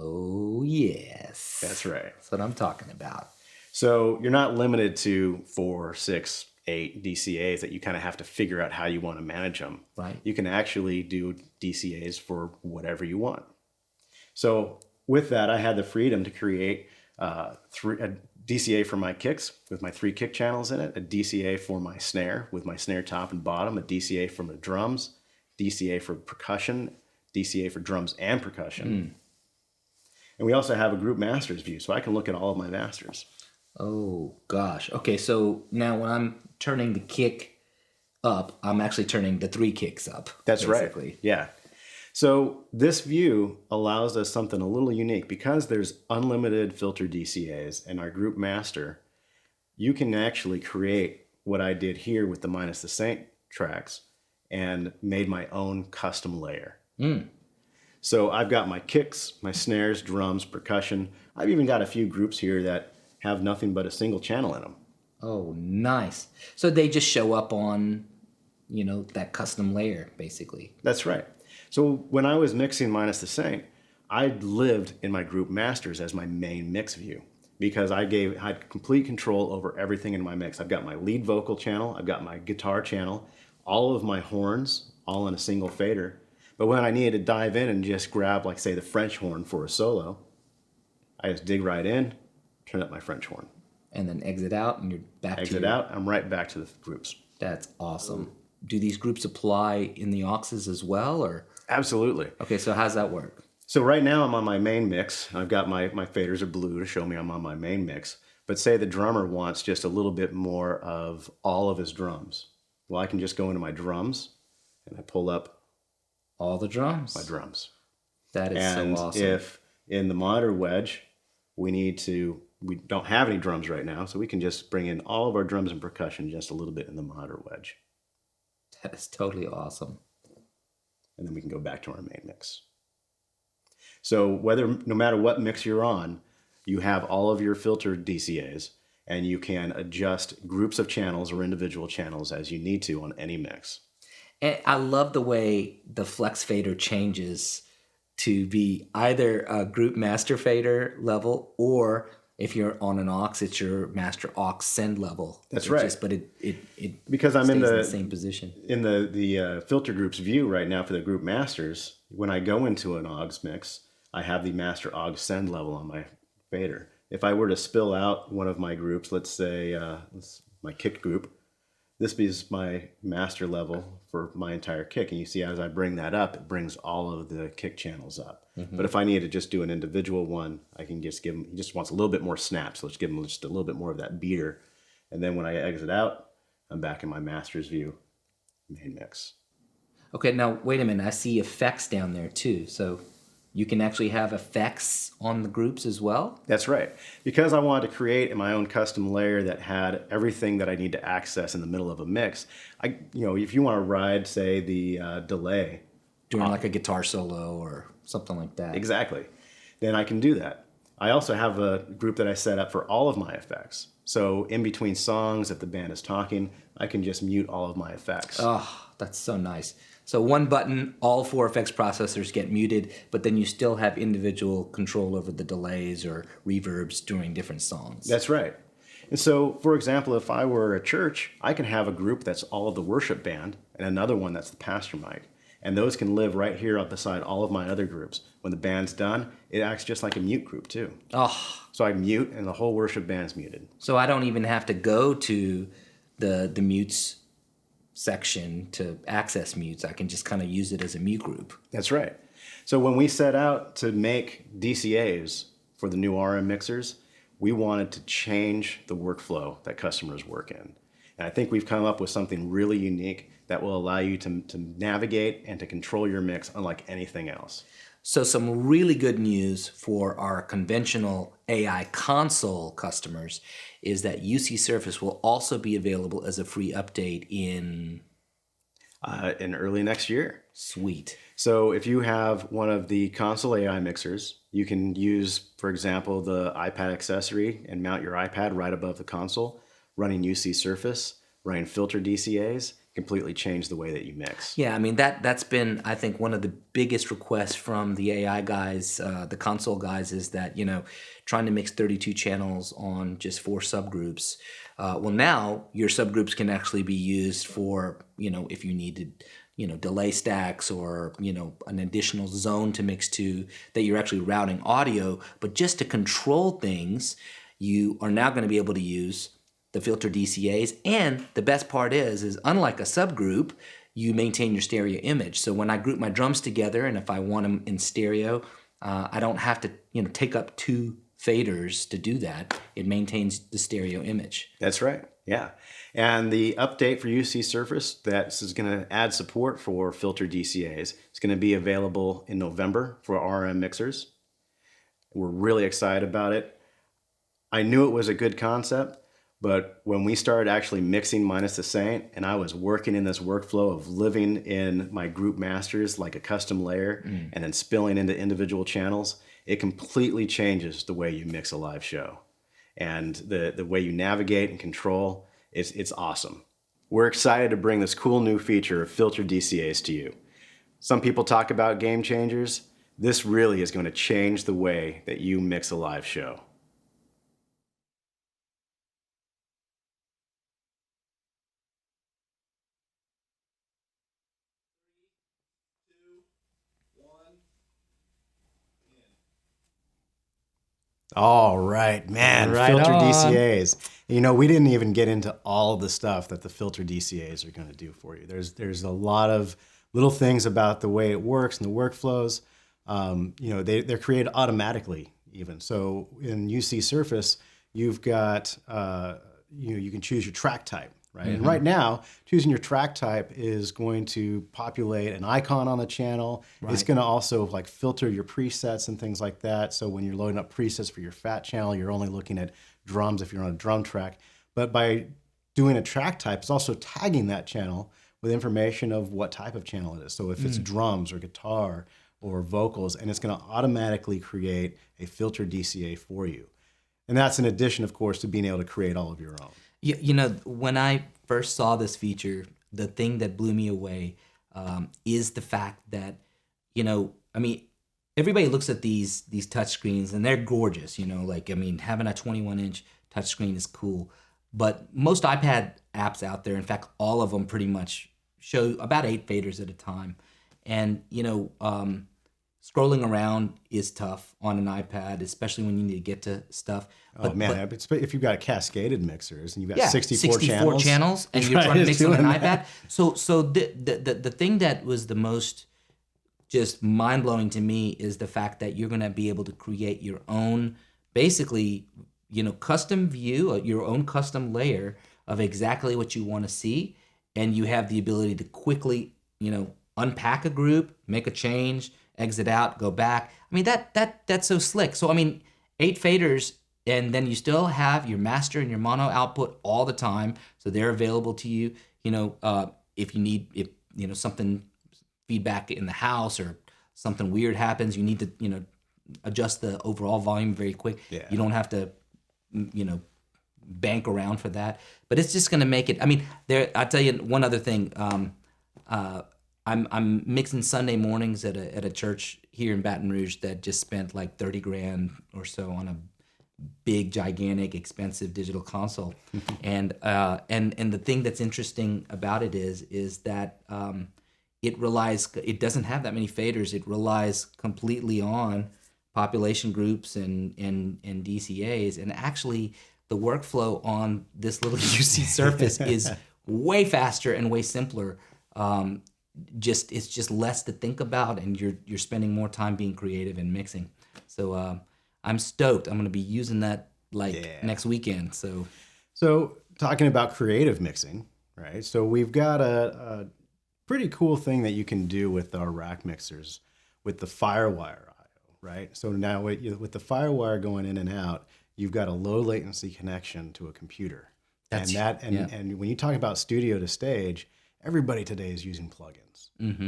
Oh, yes. That's right. That's what I'm talking about. So you're not limited to 4, 6, 8 DCAs that you kind of have to figure out how you want to manage them. Right. You can actually do DCAs for whatever you want. So with that, I had the freedom to create a DCA for my kicks with my 3 kick channels in it, a DCA for my snare with my snare top and bottom, a DCA for my drums, DCA for percussion, DCA for drums and percussion. And we also have a group masters view, so I can look at all of my masters. Oh, gosh. Okay, so now when I'm turning the kick up, I'm actually turning the 3 kicks up. That's basically. Right. Yeah. So this view allows us something a little unique. Because there's unlimited filter DCAs in our group master, you can actually create what I did here with the Minus the Saint tracks and made my own custom layer. So I've got my kicks, my snares, drums, percussion. I've even got a few groups here that have nothing but a single channel in them. Oh, nice. So they just show up on, that custom layer, basically. That's right. So when I was mixing Minus the Saint, I lived in my group masters as my main mix view. because I had complete control over everything in my mix. I've got my lead vocal channel, I've got my guitar channel, all of my horns, all in a single fader. But when I needed to dive in and just grab, like, say, the French horn for a solo, I just dig right in, turn up my French horn. And then exit out, and you're back Exit out, I'm right back to the groups. That's awesome. Do these groups apply in the auxes as well, or? Absolutely. Okay, so how's that work? So right now I'm on my main mix. I've got my faders are blue to show me I'm on my main mix. But say the drummer wants just a little bit more of all of his drums. Well, I can just go into my drums and I pull up All the drums? my drums. That is And so awesome. if in the monitor wedge, we don't have any drums right now, so we can just bring in all of our drums and percussion just a little bit in the monitor wedge. That is totally awesome. And then we can go back to our main mix. So no matter what mix you're on, you have all of your filtered DCAs, and you can adjust groups of channels or individual channels as you need to on any mix. And I love the way the flex fader changes to be either a group master fader level, or if you're on an aux, it's your master aux send level. That's right. But it Because I'm stays in in the the same position. In the filter groups view right now for the group masters, when I go into an aux mix, I have the master aux send level on my fader. If I were to spill out one of my groups, let's say my kick group, this is my master level for my entire kick. And you see as I bring that up, it brings all of the kick channels up. Mm-hmm. But if I need to just do an individual one, I can just give him, he just wants a little bit more snap, so let's give him just a little bit more of that beater. And then when I exit out, I'm back in my master's view, main mix. Okay, now wait a minute. I see effects down there too. So you can actually have effects on the groups as well? That's right. Because I wanted to create my own custom layer that had everything that I need to access in the middle of a mix, if you want to ride, say, the delay. During like a guitar solo or something like that. Exactly. Then I can do that. I also have a group that I set up for all of my effects. So in between songs, if the band is talking, I can just mute all of my effects. Oh, that's so nice. So one button, all 4 effects processors get muted, but then you still have individual control over the delays or reverbs during different songs. That's right. And so, for example, if I were a church, I can have a group that's all of the worship band and another one that's the pastor mic. And those can live right here up beside all of my other groups. When the band's done, it acts just like a mute group too. Oh. So I mute and the whole worship band's muted. So I don't even have to go to the mutes section to access mutes. I can just kind of use it as a mute group. That's right. So when we set out to make DCAs for the new RM mixers, we wanted to change the workflow that customers work in. And I think we've come up with something really unique that will allow you to navigate and to control your mix unlike anything else. So some really good news for our conventional AI console customers is that UC Surface will also be available as a free update in early next year. Sweet. So if you have one of the console AI mixers, you can use, for example, the iPad accessory and mount your iPad right above the console, running UC Surface, running filter DCAs, completely change the way that you mix. Yeah, I mean, that's been, I think, one of the biggest requests from the AI guys, the console guys, is that, trying to mix 32 channels on just 4 subgroups. Well, now your subgroups can actually be used for, if you needed, delay stacks or, an additional zone to mix to that you're actually routing audio. But just to control things, you are now going to be able to use the filter DCAs, and the best part is unlike a subgroup, you maintain your stereo image. So when I group my drums together, and if I want them in stereo, I don't have to take up 2 faders to do that. It maintains the stereo image. That's right. Yeah. And the update for UC Surface that is going to add support for filter DCAs. It's going to be available in November for RM mixers. We're really excited about it. I knew it was a good concept. But when we started actually mixing Minus the Saint, and I was working in this workflow of living in my group masters like a custom layer and then spilling into individual channels, it completely changes the way you mix a live show. And the way you navigate and control, it's awesome. We're excited to bring this cool new feature of filter DCAs to you. Some people talk about game changers. This really is going to change the way that you mix a live show. All right, man. Right filter on. DCAs. You know, we didn't even get into all the stuff that the filter DCAs are going to do for you. There's a lot of little things about the way it works and the workflows. You know, they're created automatically even. So in UC Surface, you've got, you can choose your track type, right? And right now, choosing your track type is going to populate an icon on the channel. It's going to also like filter your presets and things like that. So when you're loading up presets for your fat channel, you're only looking at drums if you're on a drum track. But by doing a track type, it's also tagging that channel with information of what type of channel it is. So if it's drums or guitar or vocals, and it's going to automatically create a filter DCA for you. And that's in addition, of course, to being able to create all of your own. You know, when I first saw this feature, the thing that blew me away is the fact that, you know, I mean, everybody looks at these touch screens and they're gorgeous, you know, like, I mean, having a 21-inch touch screen is cool. But most iPad apps out there, in fact, all of them pretty much show about 8 faders at a time. And, you know, scrolling around is tough on an iPad, especially when you need to get to stuff. But, if you've got cascaded mixers and you've got 64 channels and you're trying to mix on an iPad. So the thing that was the most just mind-blowing to me is the fact that you're going to be able to create your own, basically, you know, custom view, your own custom layer of exactly what you want to see. And you have the ability to quickly, you know, unpack a group, make a change, exit out, go back. I mean, that's so slick. So, I mean, 8 faders, and then you still have your master and your mono output all the time. So they're available to you, you know, if you need, if, you know, something, feedback in the house or something weird happens, you need to, you know, adjust the overall volume very quick. Yeah. You don't have to, you know, bank around for that. But it's just going to make it, I mean, I'll tell you one other thing. I'm mixing Sunday mornings at a church here in Baton Rouge that just spent like 30 grand or so on a big, gigantic, expensive digital console. And the thing that's interesting about it is that it doesn't have that many faders. It relies completely on population groups and DCAs. And actually, the workflow on this little UC Surface is way faster and way simpler. It's just less to think about, and you're spending more time being creative and mixing. So I'm stoked. I'm going to be using that next weekend. So talking about creative mixing, right? So we've got a pretty cool thing that you can do with our rack mixers with the FireWire IO, right? So now with the FireWire going in and out, you've got a low latency connection to a computer. And when you talk about studio to stage, everybody today is using plugins.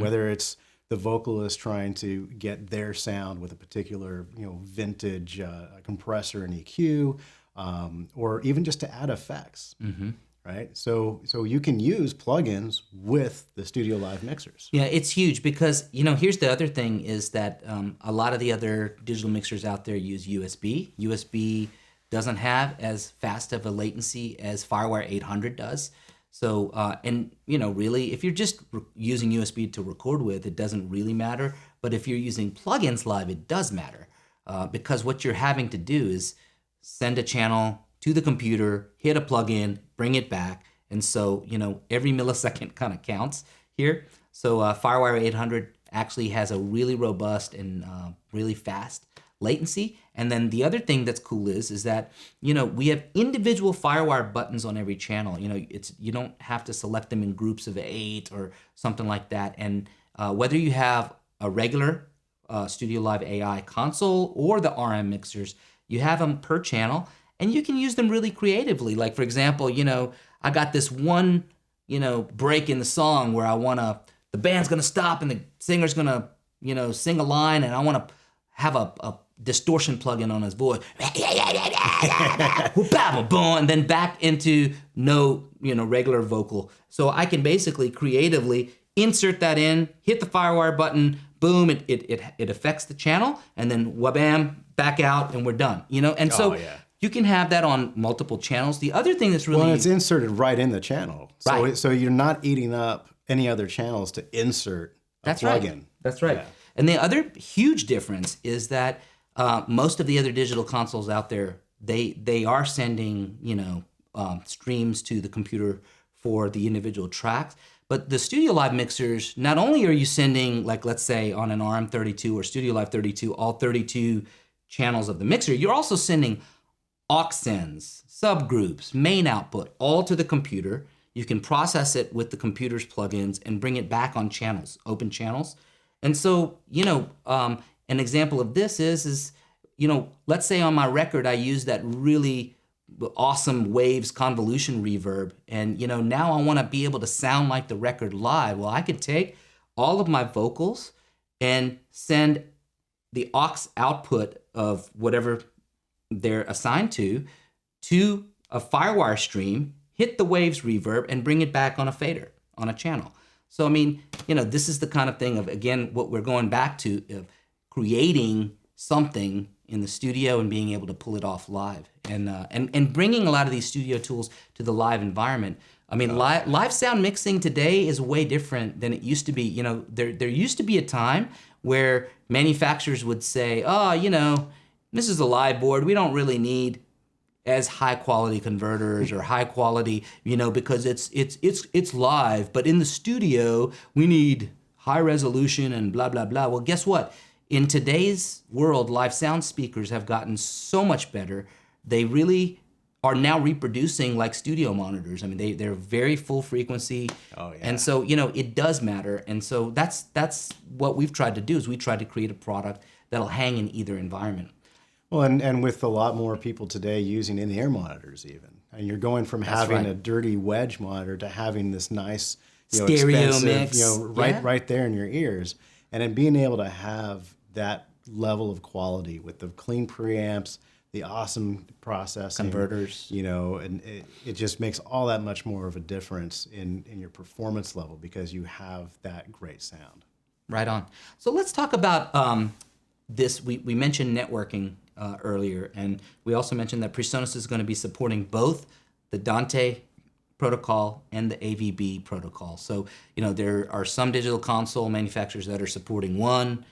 Whether it's the vocalist trying to get their sound with a particular, you know, vintage compressor and EQ, or even just to add effects. Right, so you can use plugins with the StudioLive mixers. Yeah, it's huge because, you know, here's the other thing is that a lot of the other digital mixers out there use USB. USB doesn't have as fast of a latency as FireWire 800 does. So, and, you know, really, if you're just using USB to record with, it doesn't really matter. But if you're using plugins live, it does matter because what you're having to do is send a channel to the computer, hit a plugin, bring it back. And so, you know, every millisecond kind of counts here. So FireWire 800 actually has a really robust and really fast latency. And then the other thing that's cool is that, you know, we have individual FireWire buttons on every channel. You know, you don't have to select them in groups of 8 or something like that. And whether you have a regular StudioLive AI console or the RM mixers, you have them per channel. And you can use them really creatively. Like, for example, you know, I got this one, you know, break in the song where the band's gonna stop and the singer's gonna, you know, sing a line, and I wanna have a distortion plugin on his voice. And then back into no, you know, regular vocal. So I can basically creatively insert that in, hit the FireWire button, boom, it affects the channel, and then wabam, back out, and we're done. You know, and so you can have that on multiple channels. The other thing that's really... Well, it's inserted right in the channel. Right. So you're not eating up any other channels to insert a plugin. That's right. Yeah. And the other huge difference is that most of the other digital consoles out there, they are sending, streams to the computer for the individual tracks. But the StudioLive mixers, not only are you sending, like, let's say on an RM32 or StudioLive 32, all 32 channels of the mixer, you're also sending aux sends, subgroups, main output, all to the computer. You can process it with the computer's plugins and bring it back on channels, open channels. And so, an example of this is, let's say on my record, I use that really awesome waves convolution reverb. And, now I want to be able to sound like the record live. Well, I could take all of my vocals and send the aux output of whatever they're assigned to a Firewire stream, hit the waves reverb, and bring it back on a fader, on a channel. So, this is the kind of thing of, again, what we're going back to, of creating something in the studio and being able to pull it off live, and bringing a lot of these studio tools to the live environment. Live sound mixing today is way different than it used to be. There used to be a time where manufacturers would say, this is a live board. We don't really need as high quality converters or high quality, because it's live. But in the studio, we need high resolution and blah, blah, blah. Well, guess what? In today's world, live sound speakers have gotten so much better. They really are now reproducing like studio monitors. They're very full frequency. Oh, yeah. And so, it does matter. And so that's what we've tried to do, is we tried to create a product that'll hang in either environment. Well, and with a lot more people today using in-the-air monitors even. And you're going from having a dirty wedge monitor to having this nice, stereo expensive, mix. Right there in your ears. And then being able to have that level of quality with the clean preamps, the awesome processing, converters, and it just makes all that much more of a difference in your performance level, because you have that great sound. Right on. So let's talk about this. We mentioned networking earlier, and we also mentioned that PreSonus is going to be supporting both the Dante protocol and the AVB protocol. So, there are some digital console manufacturers that are supporting one.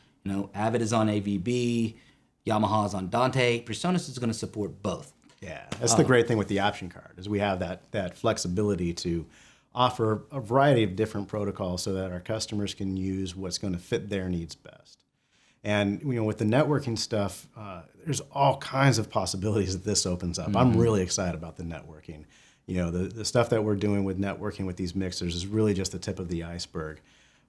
Avid is on AVB, Yamaha is on Dante. PreSonus is going to support both. Yeah, that's the great thing with the option card, is we have that flexibility to offer a variety of different protocols so that our customers can use what's going to fit their needs best. And with the networking stuff, there's all kinds of possibilities that this opens up. Mm-hmm. I'm really excited about the networking. The stuff that we're doing with networking with these mixers is really just the tip of the iceberg.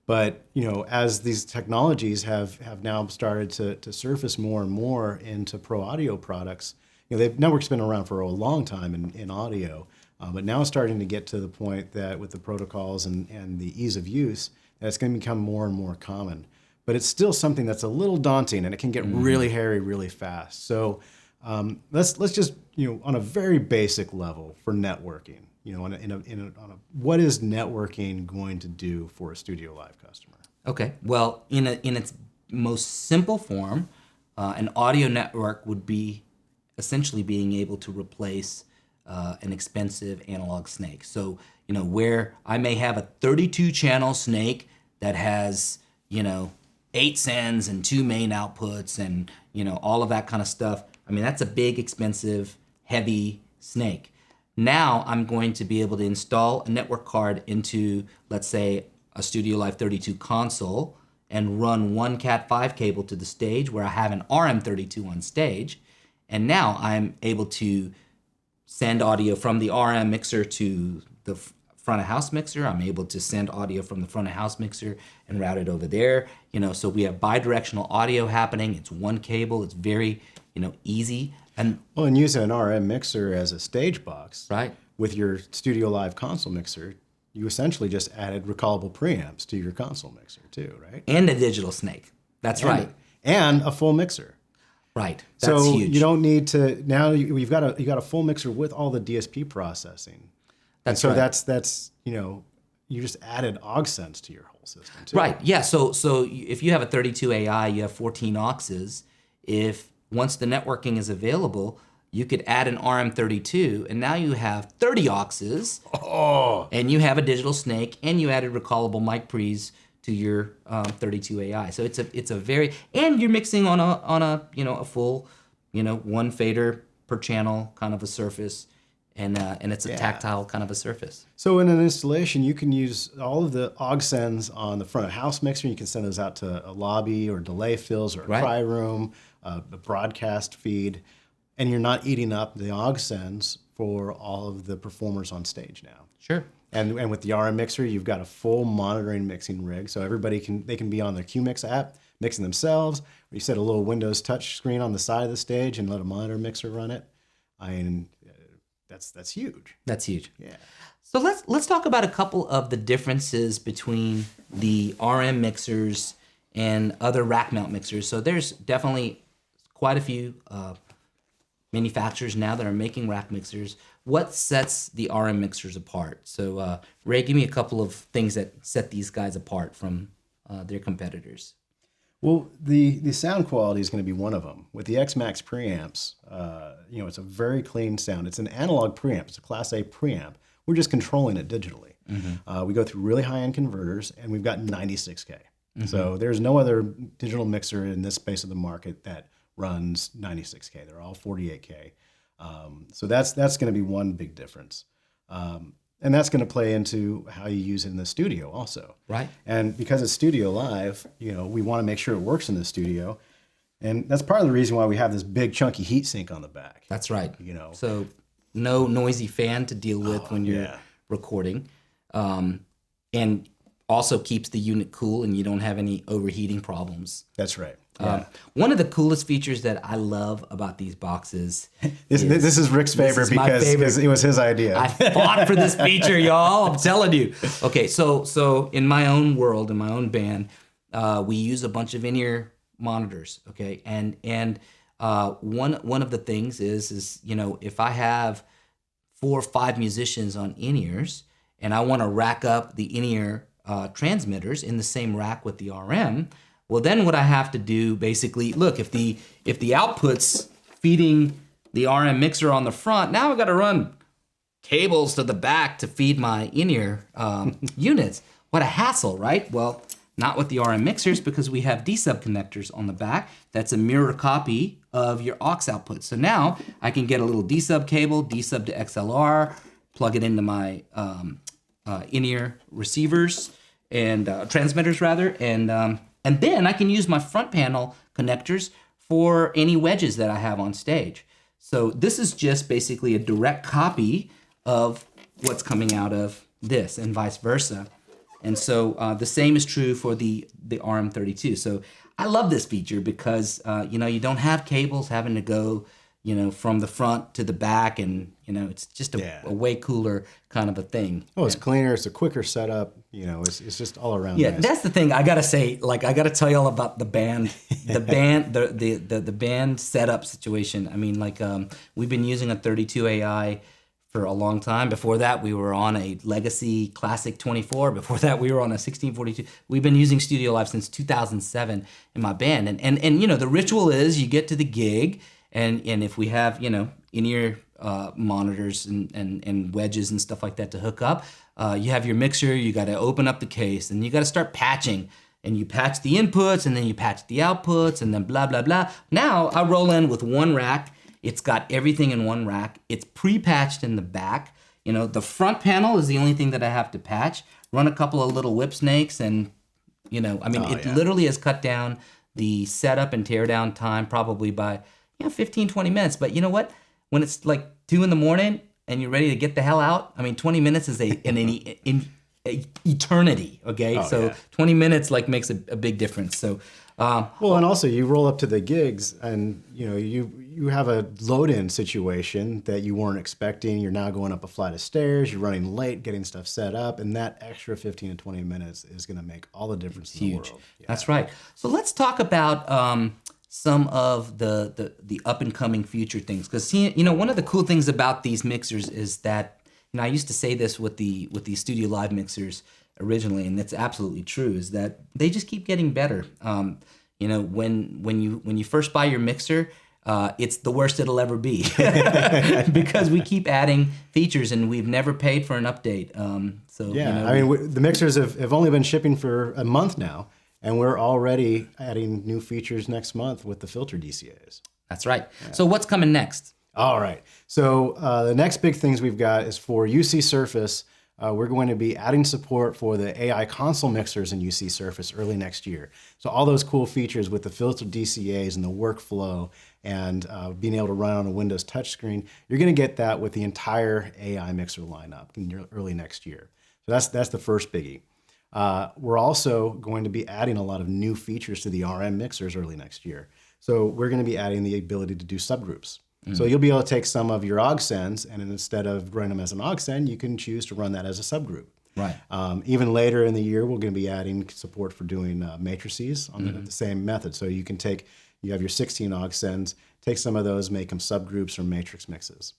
But as these technologies have now started to surface more and more into pro audio products, network's been around for a long time in audio, but now it's starting to get to the point that with the protocols and the ease of use, that it's going to become more and more common. But it's still something that's a little daunting, and it can get really hairy really fast. So let's just on a very basic level for networking. What is networking going to do for a StudioLive customer? Okay. Well, in its most simple form, an audio network would be essentially being able to replace an expensive analog snake. So, where I may have a 32-channel snake that has, 8 sends and 2 main outputs and, all of that kind of stuff. That's a big, expensive, heavy snake. Now I'm going to be able to install a network card into, let's say, a StudioLive 32 console and run one Cat5 cable to the stage where I have an RM32 on stage. And now I'm able to send audio from the RM mixer to the front of house mixer. I'm able to send audio from the front of house mixer and route it over there. So we have bidirectional audio happening. It's one cable. It's very, easy. And using an RM mixer as a stage box, right, with your StudioLive console mixer, you essentially just added recallable preamps to your console mixer too, right? And a digital snake. That's right. And a full mixer. Right. That's so huge. You don't need to now. You've got a full mixer with all the DSP processing. That's and so right. that's you just added aux sends to your whole system too. Right. Yeah. So if you have a 32 AI, you have 14 auxes. Once the networking is available, you could add an RM32, and now you have 30 auxes, and you have a digital snake, and you added recallable mic pre's to your 32 AI. So it's a very, and you're mixing on a a full 1 fader per channel kind of a surface, and it's a tactile kind of a surface. So in an installation, you can use all of the aux sends on the front of house mixer. You can send those out to a lobby or delay fills or a cry room, a broadcast feed, and you're not eating up the aux sends for all of the performers on stage now. Sure. And with the RM mixer, you've got a full monitoring mixing rig, so everybody can be on their QMix app mixing themselves. Or you set a little Windows touch screen on the side of the stage and let a monitor mixer run it. I mean, that's huge. That's huge. Yeah. So let's talk about a couple of the differences between the RM mixers and other rack mount mixers. So there's definitely quite a few manufacturers now that are making rack mixers. What sets the RM mixers apart? So Ray, give me a couple of things that set these guys apart from their competitors. Well, the sound quality is going to be one of them. With the X-Max preamps, it's a very clean sound. It's an analog preamp. It's a Class A preamp. We're just controlling it digitally. We go through really high-end converters, and we've got 96K. So there's no other digital mixer in this space of the market that runs 96K. They're all 48K. So that's going to be one big difference. And that's going to play into how you use it in the studio also. Right. And because it's StudioLive, we want to make sure it works in the studio. And that's part of the reason why we have this big chunky heat sink on the back. That's right. So no noisy fan to deal with when you're yeah. recording. And also keeps the unit cool and you don't have any overheating problems. That's right. Yeah. One of the coolest features that I love about these boxes. This is Rick's favorite because it was his idea. I fought for this feature, y'all. I'm telling you. Okay, so in my own world, in my own band, we use a bunch of in-ear monitors. Okay, and one of the things is if I have 4 or 5 musicians on in-ears and I want to rack up the in-ear transmitters in the same rack with the RM. Well, then what I have to do basically, look, if the output's feeding the RM mixer on the front, now I've got to run cables to the back to feed my in-ear units. What a hassle, right? Well, not with the RM mixers because we have D-sub connectors on the back. That's a mirror copy of your aux output. So now I can get a little D-sub cable, D-sub to XLR, plug it into my in-ear receivers and transmitters rather, and then I can use my front panel connectors for any wedges that I have on stage. So this is just basically a direct copy of what's coming out of this and vice versa. And so the same is true for the RM32. So I love this feature because, you don't have cables having to go, from the front to the back, and, it's just a way cooler kind of a thing. Oh, it's cleaner. It's a quicker setup. It's just all around. Yeah, nice. That's the thing. I gotta say, I gotta tell y'all about the band, the band setup situation. I mean, we've been using a 32 AI for a long time. Before that, we were on a Legacy Classic 24. Before that, we were on a 1642. We've been using StudioLive since 2007 in my band. And the ritual is you get to the gig, and if we have, in-ear monitors and wedges and stuff like that to hook up, you have your mixer, you got to open up the case, and you got to start patching. And you patch the inputs, and then you patch the outputs, and then blah, blah, blah. Now, I roll in with one rack. It's got everything in one rack. It's pre-patched in the back. The front panel is the only thing that I have to patch. Run a couple of little whip snakes, and, literally has cut down the setup and tear down time probably by 15, 20 minutes. But you know what? When it's 2 a.m. and you're ready to get the hell out, 20 minutes is an eternity, okay? 20 minutes makes a big difference. So, and also you roll up to the gigs and, you have a load-in situation that you weren't expecting. You're now going up a flight of stairs, you're running late, getting stuff set up, and that extra 15 to 20 minutes is going to make all the difference in the world. Yeah. That's right. So let's talk about some of the up and coming future things, because one of the cool things about these mixers is that I used to say this with the StudioLive mixers originally, and it's absolutely true, is that they just keep getting better. When you first buy your mixer, it's the worst it'll ever be because we keep adding features and we've never paid for an update. The mixers have only been shipping for a month now, and we're already adding new features next month with the filter DCAs. That's right. Yeah. So what's coming next? All right. So the next big things we've got is for UC Surface. We're going to be adding support for the AI console mixers in UC Surface early next year. So all those cool features with the filtered DCAs and the workflow and being able to run on a Windows touchscreen, you're going to get that with the entire AI mixer lineup in early next year. So that's the first biggie. We're also going to be adding a lot of new features to the RM mixers early next year. So we're going to be adding the ability to do subgroups. So you'll be able to take some of your aux sends, and instead of running them as an aux send, you can choose to run that as a subgroup. Right. Even later in the year, we're going to be adding support for doing matrices on the same method. So you have your 16 aux sends, take some of those, make them subgroups or matrix mixes.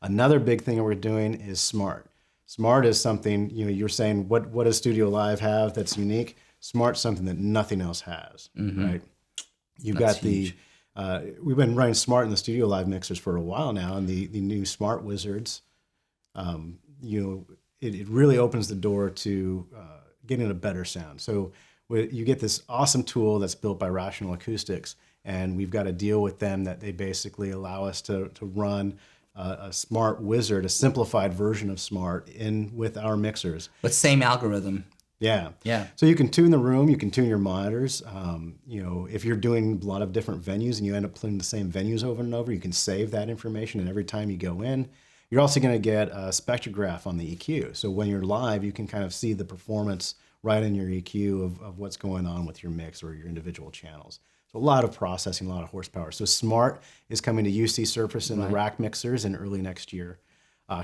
Another big thing that we're doing is Smart. Smart is something, you're saying, what does StudioLive have that's unique? Smart's something that nothing else has, right? You've got huge. We've been running Smart in the StudioLive mixers for a while now, and the new Smart Wizards, it really opens the door to getting a better sound. So you get this awesome tool that's built by Rational Acoustics, and we've got a deal with them that they basically allow us to run a Smart Wizard, a simplified version of Smart, in with our mixers. But same algorithm. Yeah. Yeah. So you can tune the room, you can tune your monitors. If you're doing a lot of different venues and you end up playing the same venues over and over, you can save that information, and every time you go in, you're also going to get a spectrograph on the EQ. So when you're live, you can kind of see the performance right in your EQ of what's going on with your mix or your individual channels. So a lot of processing, a lot of horsepower. So Smart is coming to UC Surface and the rack mixers in early next year.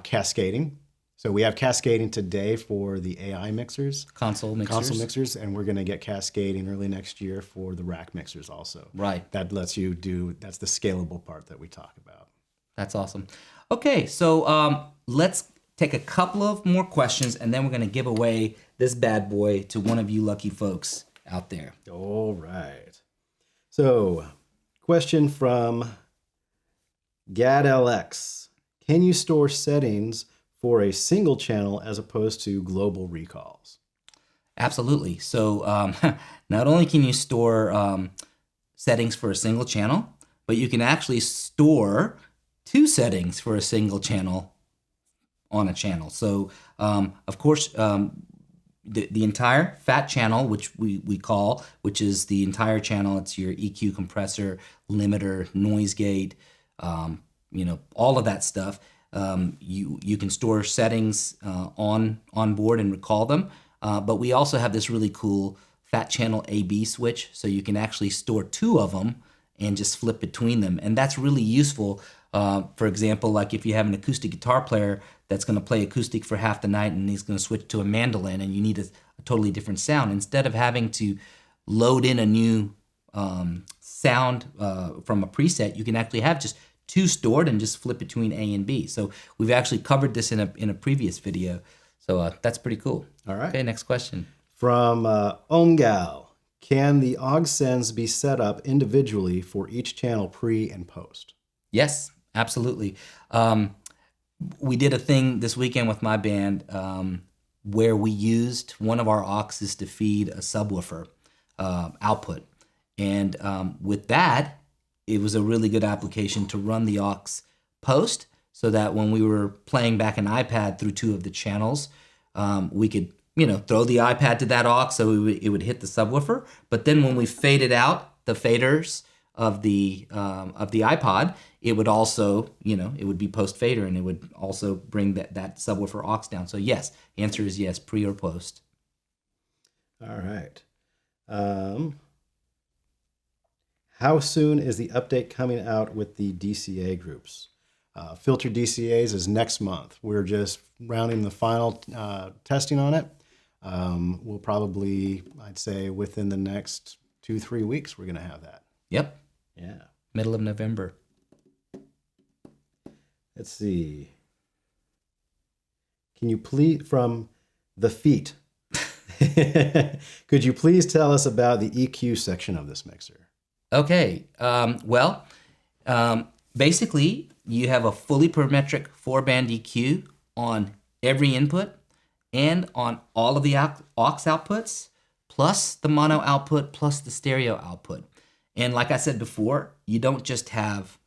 Cascading. So we have Cascading today for the AI mixers. Console mixers. And we're going to get Cascading early next year for the rack mixers also. Right. That lets you that's the scalable part that we talk about. That's awesome. Okay, so let's take a couple of more questions, and then we're going to give away this bad boy to one of you lucky folks out there. All right. So, question from GadLX. Can you store settings for a single channel as opposed to global recalls? Absolutely. So not only can you store settings for a single channel, but you can actually store two settings for a single channel on a channel. So of course, the entire fat channel, which we call, which is the entire channel, it's your EQ compressor, limiter, noise gate, all of that stuff. You can store settings on board and recall them, but we also have this really cool fat channel AB switch, so you can actually store two of them and just flip between them, and that's really useful. For example, like if you have an acoustic guitar player that's going to play acoustic for half the night and he's going to switch to a mandolin, and you need a totally different sound, instead of having to load in a new sound from a preset, you can actually have just two stored and just flip between A and B. So we've actually covered this in a previous video. So that's pretty cool. All right. Okay, next question. From Omgal. Can the aux sends be set up individually for each channel pre and post? Yes, absolutely. We did a thing this weekend with my band where we used one of our auxes to feed a subwoofer output. And with that, it was a really good application to run the aux post, so that when we were playing back an iPad through two of the channels, we could throw the iPad to that aux so it would hit the subwoofer. But then when we faded out the faders of the iPod, it would also it would be post fader, and it would also bring that subwoofer aux down. So yes, the answer is yes, pre or post. All right. How soon is the update coming out with the DCA groups? Filter DCAs is next month. We're just rounding the final testing on it. We'll probably, I'd say, within the next 2-3 weeks, we're going to have that. Yep. Yeah. Middle of November. Let's see. Can you please, from The Feet, could you please tell us about the EQ section of this mixer? Okay. Well, Basically, you have a fully parametric 4-band EQ on every input and on all of the aux outputs, plus the mono output, plus the stereo output. And like I said before, you don't just have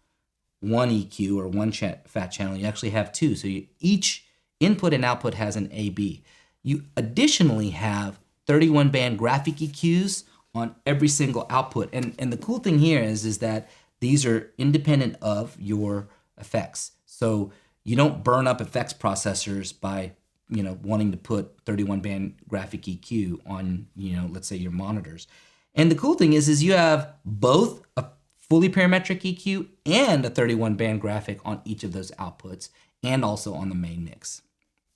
one EQ or one fat channel, you actually have two. So each input and output has an AB. You additionally have 31-band graphic EQs on every single output. And the cool thing here is that these are independent of your effects. So you don't burn up effects processors by wanting to put 31-band graphic EQ on, let's say your monitors. And the cool thing is you have both a fully parametric EQ and a 31-band graphic on each of those outputs, and also on the main mix.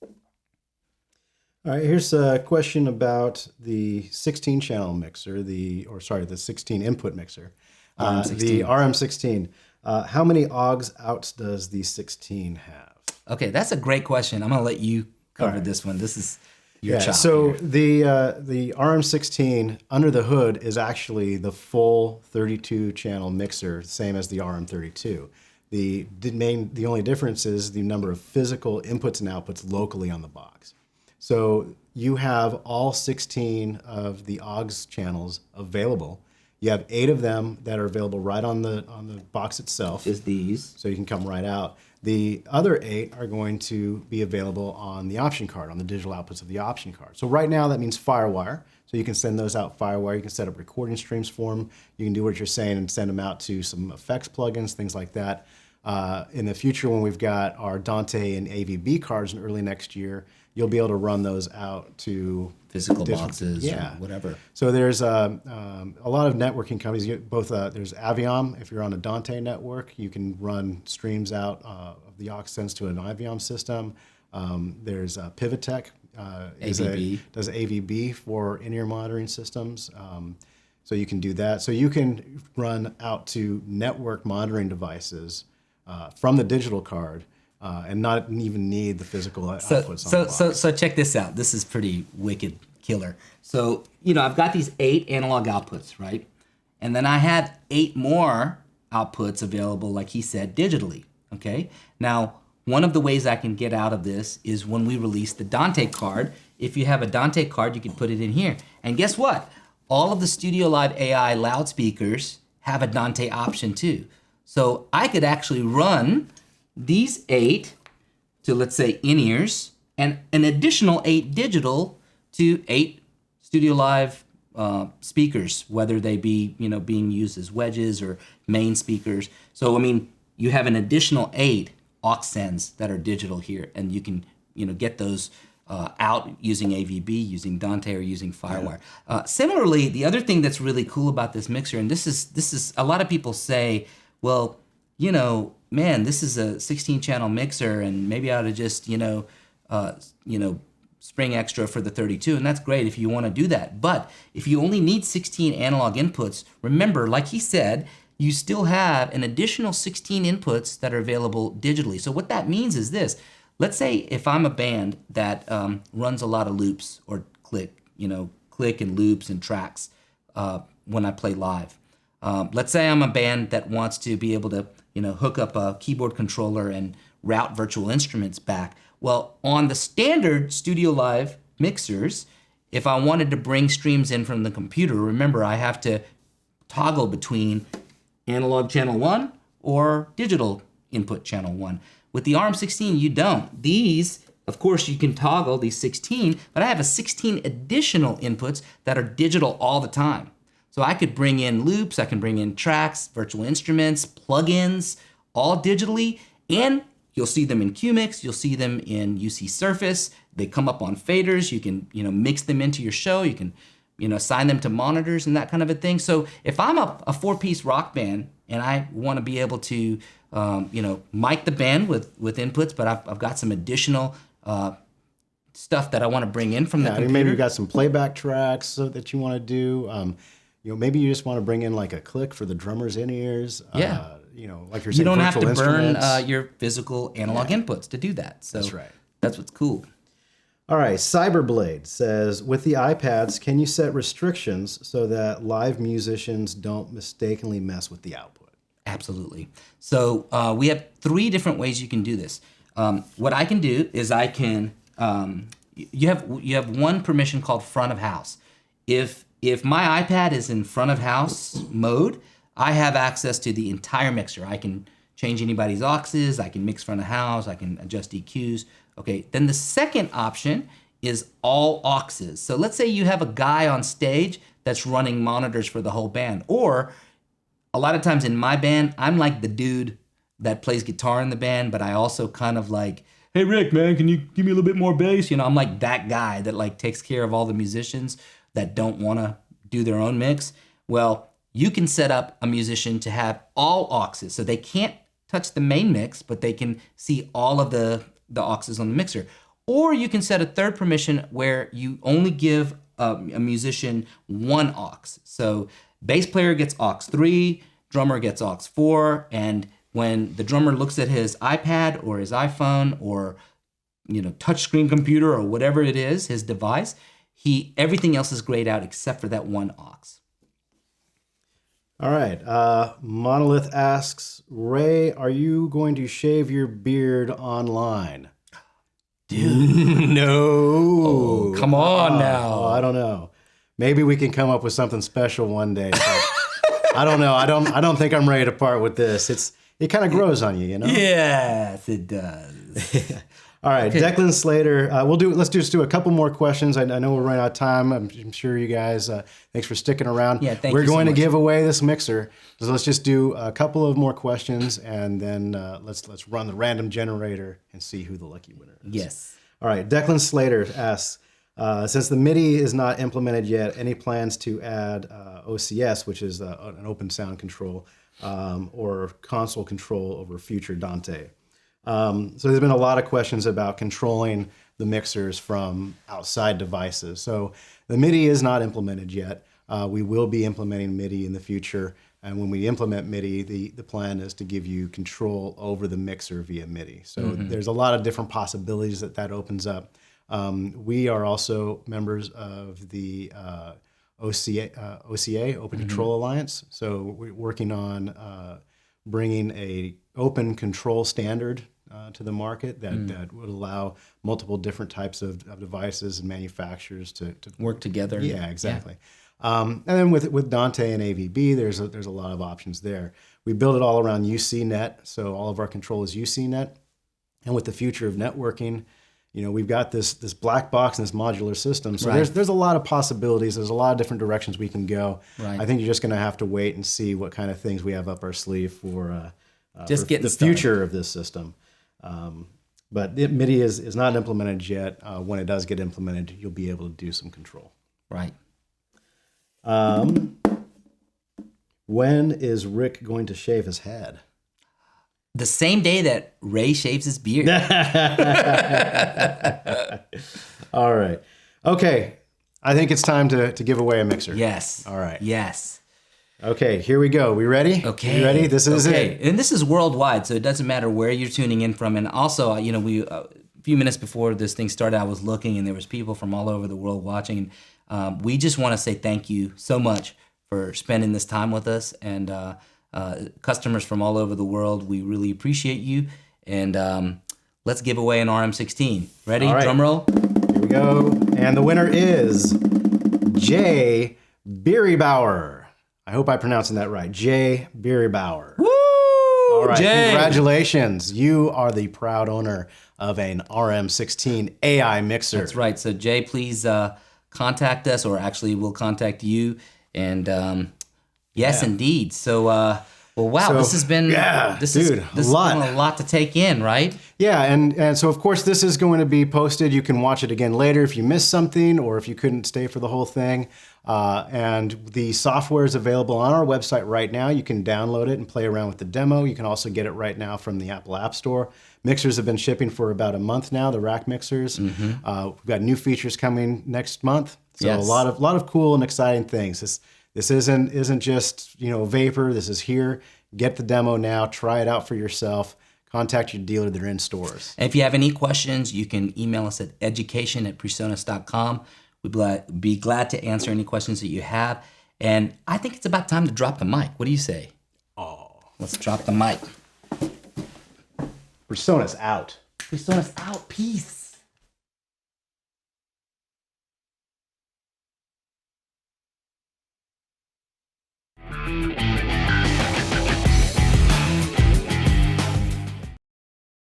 All right, here's a question about the 16-channel mixer, the 16 input mixer, the RM-16. How many aux outs does the 16 have? Okay, that's a great question. I'm gonna let you cover this one. This is your job. So here. the RM-16 under the hood is actually the full 32-channel mixer, same as the RM-32. The only difference is the number of physical inputs and outputs locally on the box. So you have all 16 of the aux channels available. You have 8 of them that are available right on the box itself. Is these. So you can come right out. The other 8 are going to be available on the option card, on the digital outputs of the option card. So right now that means FireWire. So you can send those out FireWire. You can set up recording streams for them. You can do what you're saying and send them out to some effects plugins, things like that. In the future, when we've got our Dante and AVB cards in early next year, you'll be able to run those out to physical boxes or whatever. So there's a lot of networking companies. There's Aviom. If you're on a Dante network, you can run streams out of the aux sends to an Aviom system. There's Pivotech. Does AVB for in-ear monitoring systems. So you can do that. So you can run out to network monitoring devices from the digital card. And not even need the physical outputs on the box. So check this out. This is pretty wicked killer. So, I've got these 8 analog outputs, right? And then I have 8 more outputs available, like he said, digitally, okay? Now, one of the ways I can get out of this is when we release the Dante card. If you have a Dante card, you can put it in here. And guess what? All of the StudioLive AI loudspeakers have a Dante option too. So I could actually run these 8 to, let's say, in-ears, and an additional 8 digital to 8 StudioLive speakers, whether they be, being used as wedges or main speakers. So, you have an additional 8 aux sends that are digital here, and you can, get those out using AVB, using Dante, or using FireWire. Similarly, the other thing that's really cool about this mixer, and this is a lot of people say, well, man, this is a 16-channel mixer, and maybe I ought to just, spring extra for the 32, and that's great if you want to do that. But if you only need 16 analog inputs, remember, like he said, you still have an additional 16 inputs that are available digitally. So what that means is this. Let's say if I'm a band that runs a lot of loops or click and loops and tracks when I play live. Let's say I'm a band that wants to be able to hook up a keyboard controller and route virtual instruments back. Well, on the standard StudioLive mixers, if I wanted to bring streams in from the computer, remember I have to toggle between analog channel 1 or digital input channel 1. With the RM-16, you don't. These, of course, you can toggle these 16, but I have a 16 additional inputs that are digital all the time. So I could bring in loops, I can bring in tracks, virtual instruments, plugins, all digitally, and you'll see them in QMix, you'll see them in UC Surface. They come up on faders. You can, mix them into your show. You can, assign them to monitors and that kind of a thing. So if I'm a 4-piece rock band and I want to be able to, mic the band with inputs, but I've got some additional stuff that I want to bring in from the computer. Maybe you got some playback tracks that you want to do. Maybe you just want to bring in like a click for the drummer's in-ears. Yeah. Like you're saying, you don't have to burn instruments. your physical analog inputs to do that. So that's right. That's what's cool. All right. Cyberblade says, with the iPads, can you set restrictions so that live musicians don't mistakenly mess with the output? Absolutely. So we have 3 different ways you can do this. What I can do is I can you have one permission called front of house. If my iPad is in front of house mode, I have access to the entire mixer. I can change anybody's auxes, I can mix front of house, I can adjust EQs. Okay, then the second option is all auxes. So let's say you have a guy on stage that's running monitors for the whole band, or a lot of times in my band, I'm like the dude that plays guitar in the band, but I also kind of like, hey Rick, man, can you give me a little bit more bass? You know, I'm like that guy that like takes care of all the musicians that don't want to do their own mix. Well, you can set up a musician to have all auxes, so they can't touch the main mix, but they can see all of the auxes on the mixer. Or you can set a third permission where you only give a musician one aux. So bass player gets aux 3, drummer gets aux 4, and when the drummer looks at his iPad or his iPhone or touchscreen computer or whatever it is, his device, everything else is grayed out except for that one aux. All right. Monolith asks, Ray, are you going to shave your beard online? Dude. No. Oh, come on now. Oh, I don't know. Maybe we can come up with something special one day. But I don't know. I don't think I'm ready to part with this. It kind of grows on you, you know? Yes, it does. All right, okay. Declan Slater. Let's just do a couple more questions. I know we're running out of time. I'm sure you guys. Thanks for sticking around. Yeah, thank We're you so going to much. give away this mixer. So let's just do a couple of more questions, and then let's run the random generator and see who the lucky winner is. Yes. All right, Declan Slater asks, since the MIDI is not implemented yet, any plans to add OCS, which is an open sound control, or console control over future Dante? So there's been a lot of questions about controlling the mixers from outside devices. So the MIDI is not implemented yet. We will be implementing MIDI in the future. And when we implement MIDI, the plan is to give you control over the mixer via MIDI. So there's a lot of different possibilities that opens up. We are also members of the OCA, Open Control Alliance. So we're working on bringing a open control standard to the market that would allow multiple different types of devices and manufacturers to work together. Yeah, exactly. And then with Dante and AVB, there's a lot of options there. We build it all around UCNet, so all of our control is UCNet. And with the future of networking, we've got this black box and this modular system. So right. there's a lot of possibilities. There's a lot of different directions we can go. Right. I think you're just going to have to wait and see what kind of things we have up our sleeve for getting the started. future of this system. But MIDI is not implemented yet. When it does get implemented, you'll be able to do some control. Right. When is Rick going to shave his head? The same day that Ray shaves his beard. All right. Okay. I think it's time to give away a mixer. Yes. All right. Yes. Okay, here we go. We ready? Okay. You ready? This is it. And this is worldwide, so it doesn't matter where you're tuning in from. And also, we a few minutes before this thing started, I was looking, and there was people from all over the world watching. And we just want to say thank you so much for spending this time with us. And customers from all over the world, we really appreciate you. And let's give away an RM-16. Ready? All right. Drum roll. Here we go. And the winner is Jay Beerybauer. I hope I'm pronouncing that right. Jay Beerybauer. Woo! All right, Jay. Congratulations. You are the proud owner of an RM-16 AI mixer. That's right. So Jay, please contact us, or actually we'll contact you. And yes, indeed. So, wow, this has been this has been a lot to take in, right? Yeah, and so of course this is going to be posted. You can watch it again later if you missed something or if you couldn't stay for the whole thing. And the software is available on our website right now. You can download it and play around with the demo. You can also get it right now from the Apple App Store. Mixers have been shipping for about a month now, the rack mixers. We've got new features coming next month. So Yes. a lot of cool and exciting things. This isn't just vapor. This is here. Get the demo now. Try it out for yourself. Contact your dealer. They're in stores. And if you have any questions, you can email us at education@PreSonus.com. We'd be glad to answer any questions that you have. And I think it's about time to drop the mic. What do you say? Oh, Let's drop the mic. PreSonus out. PreSonus out. Peace.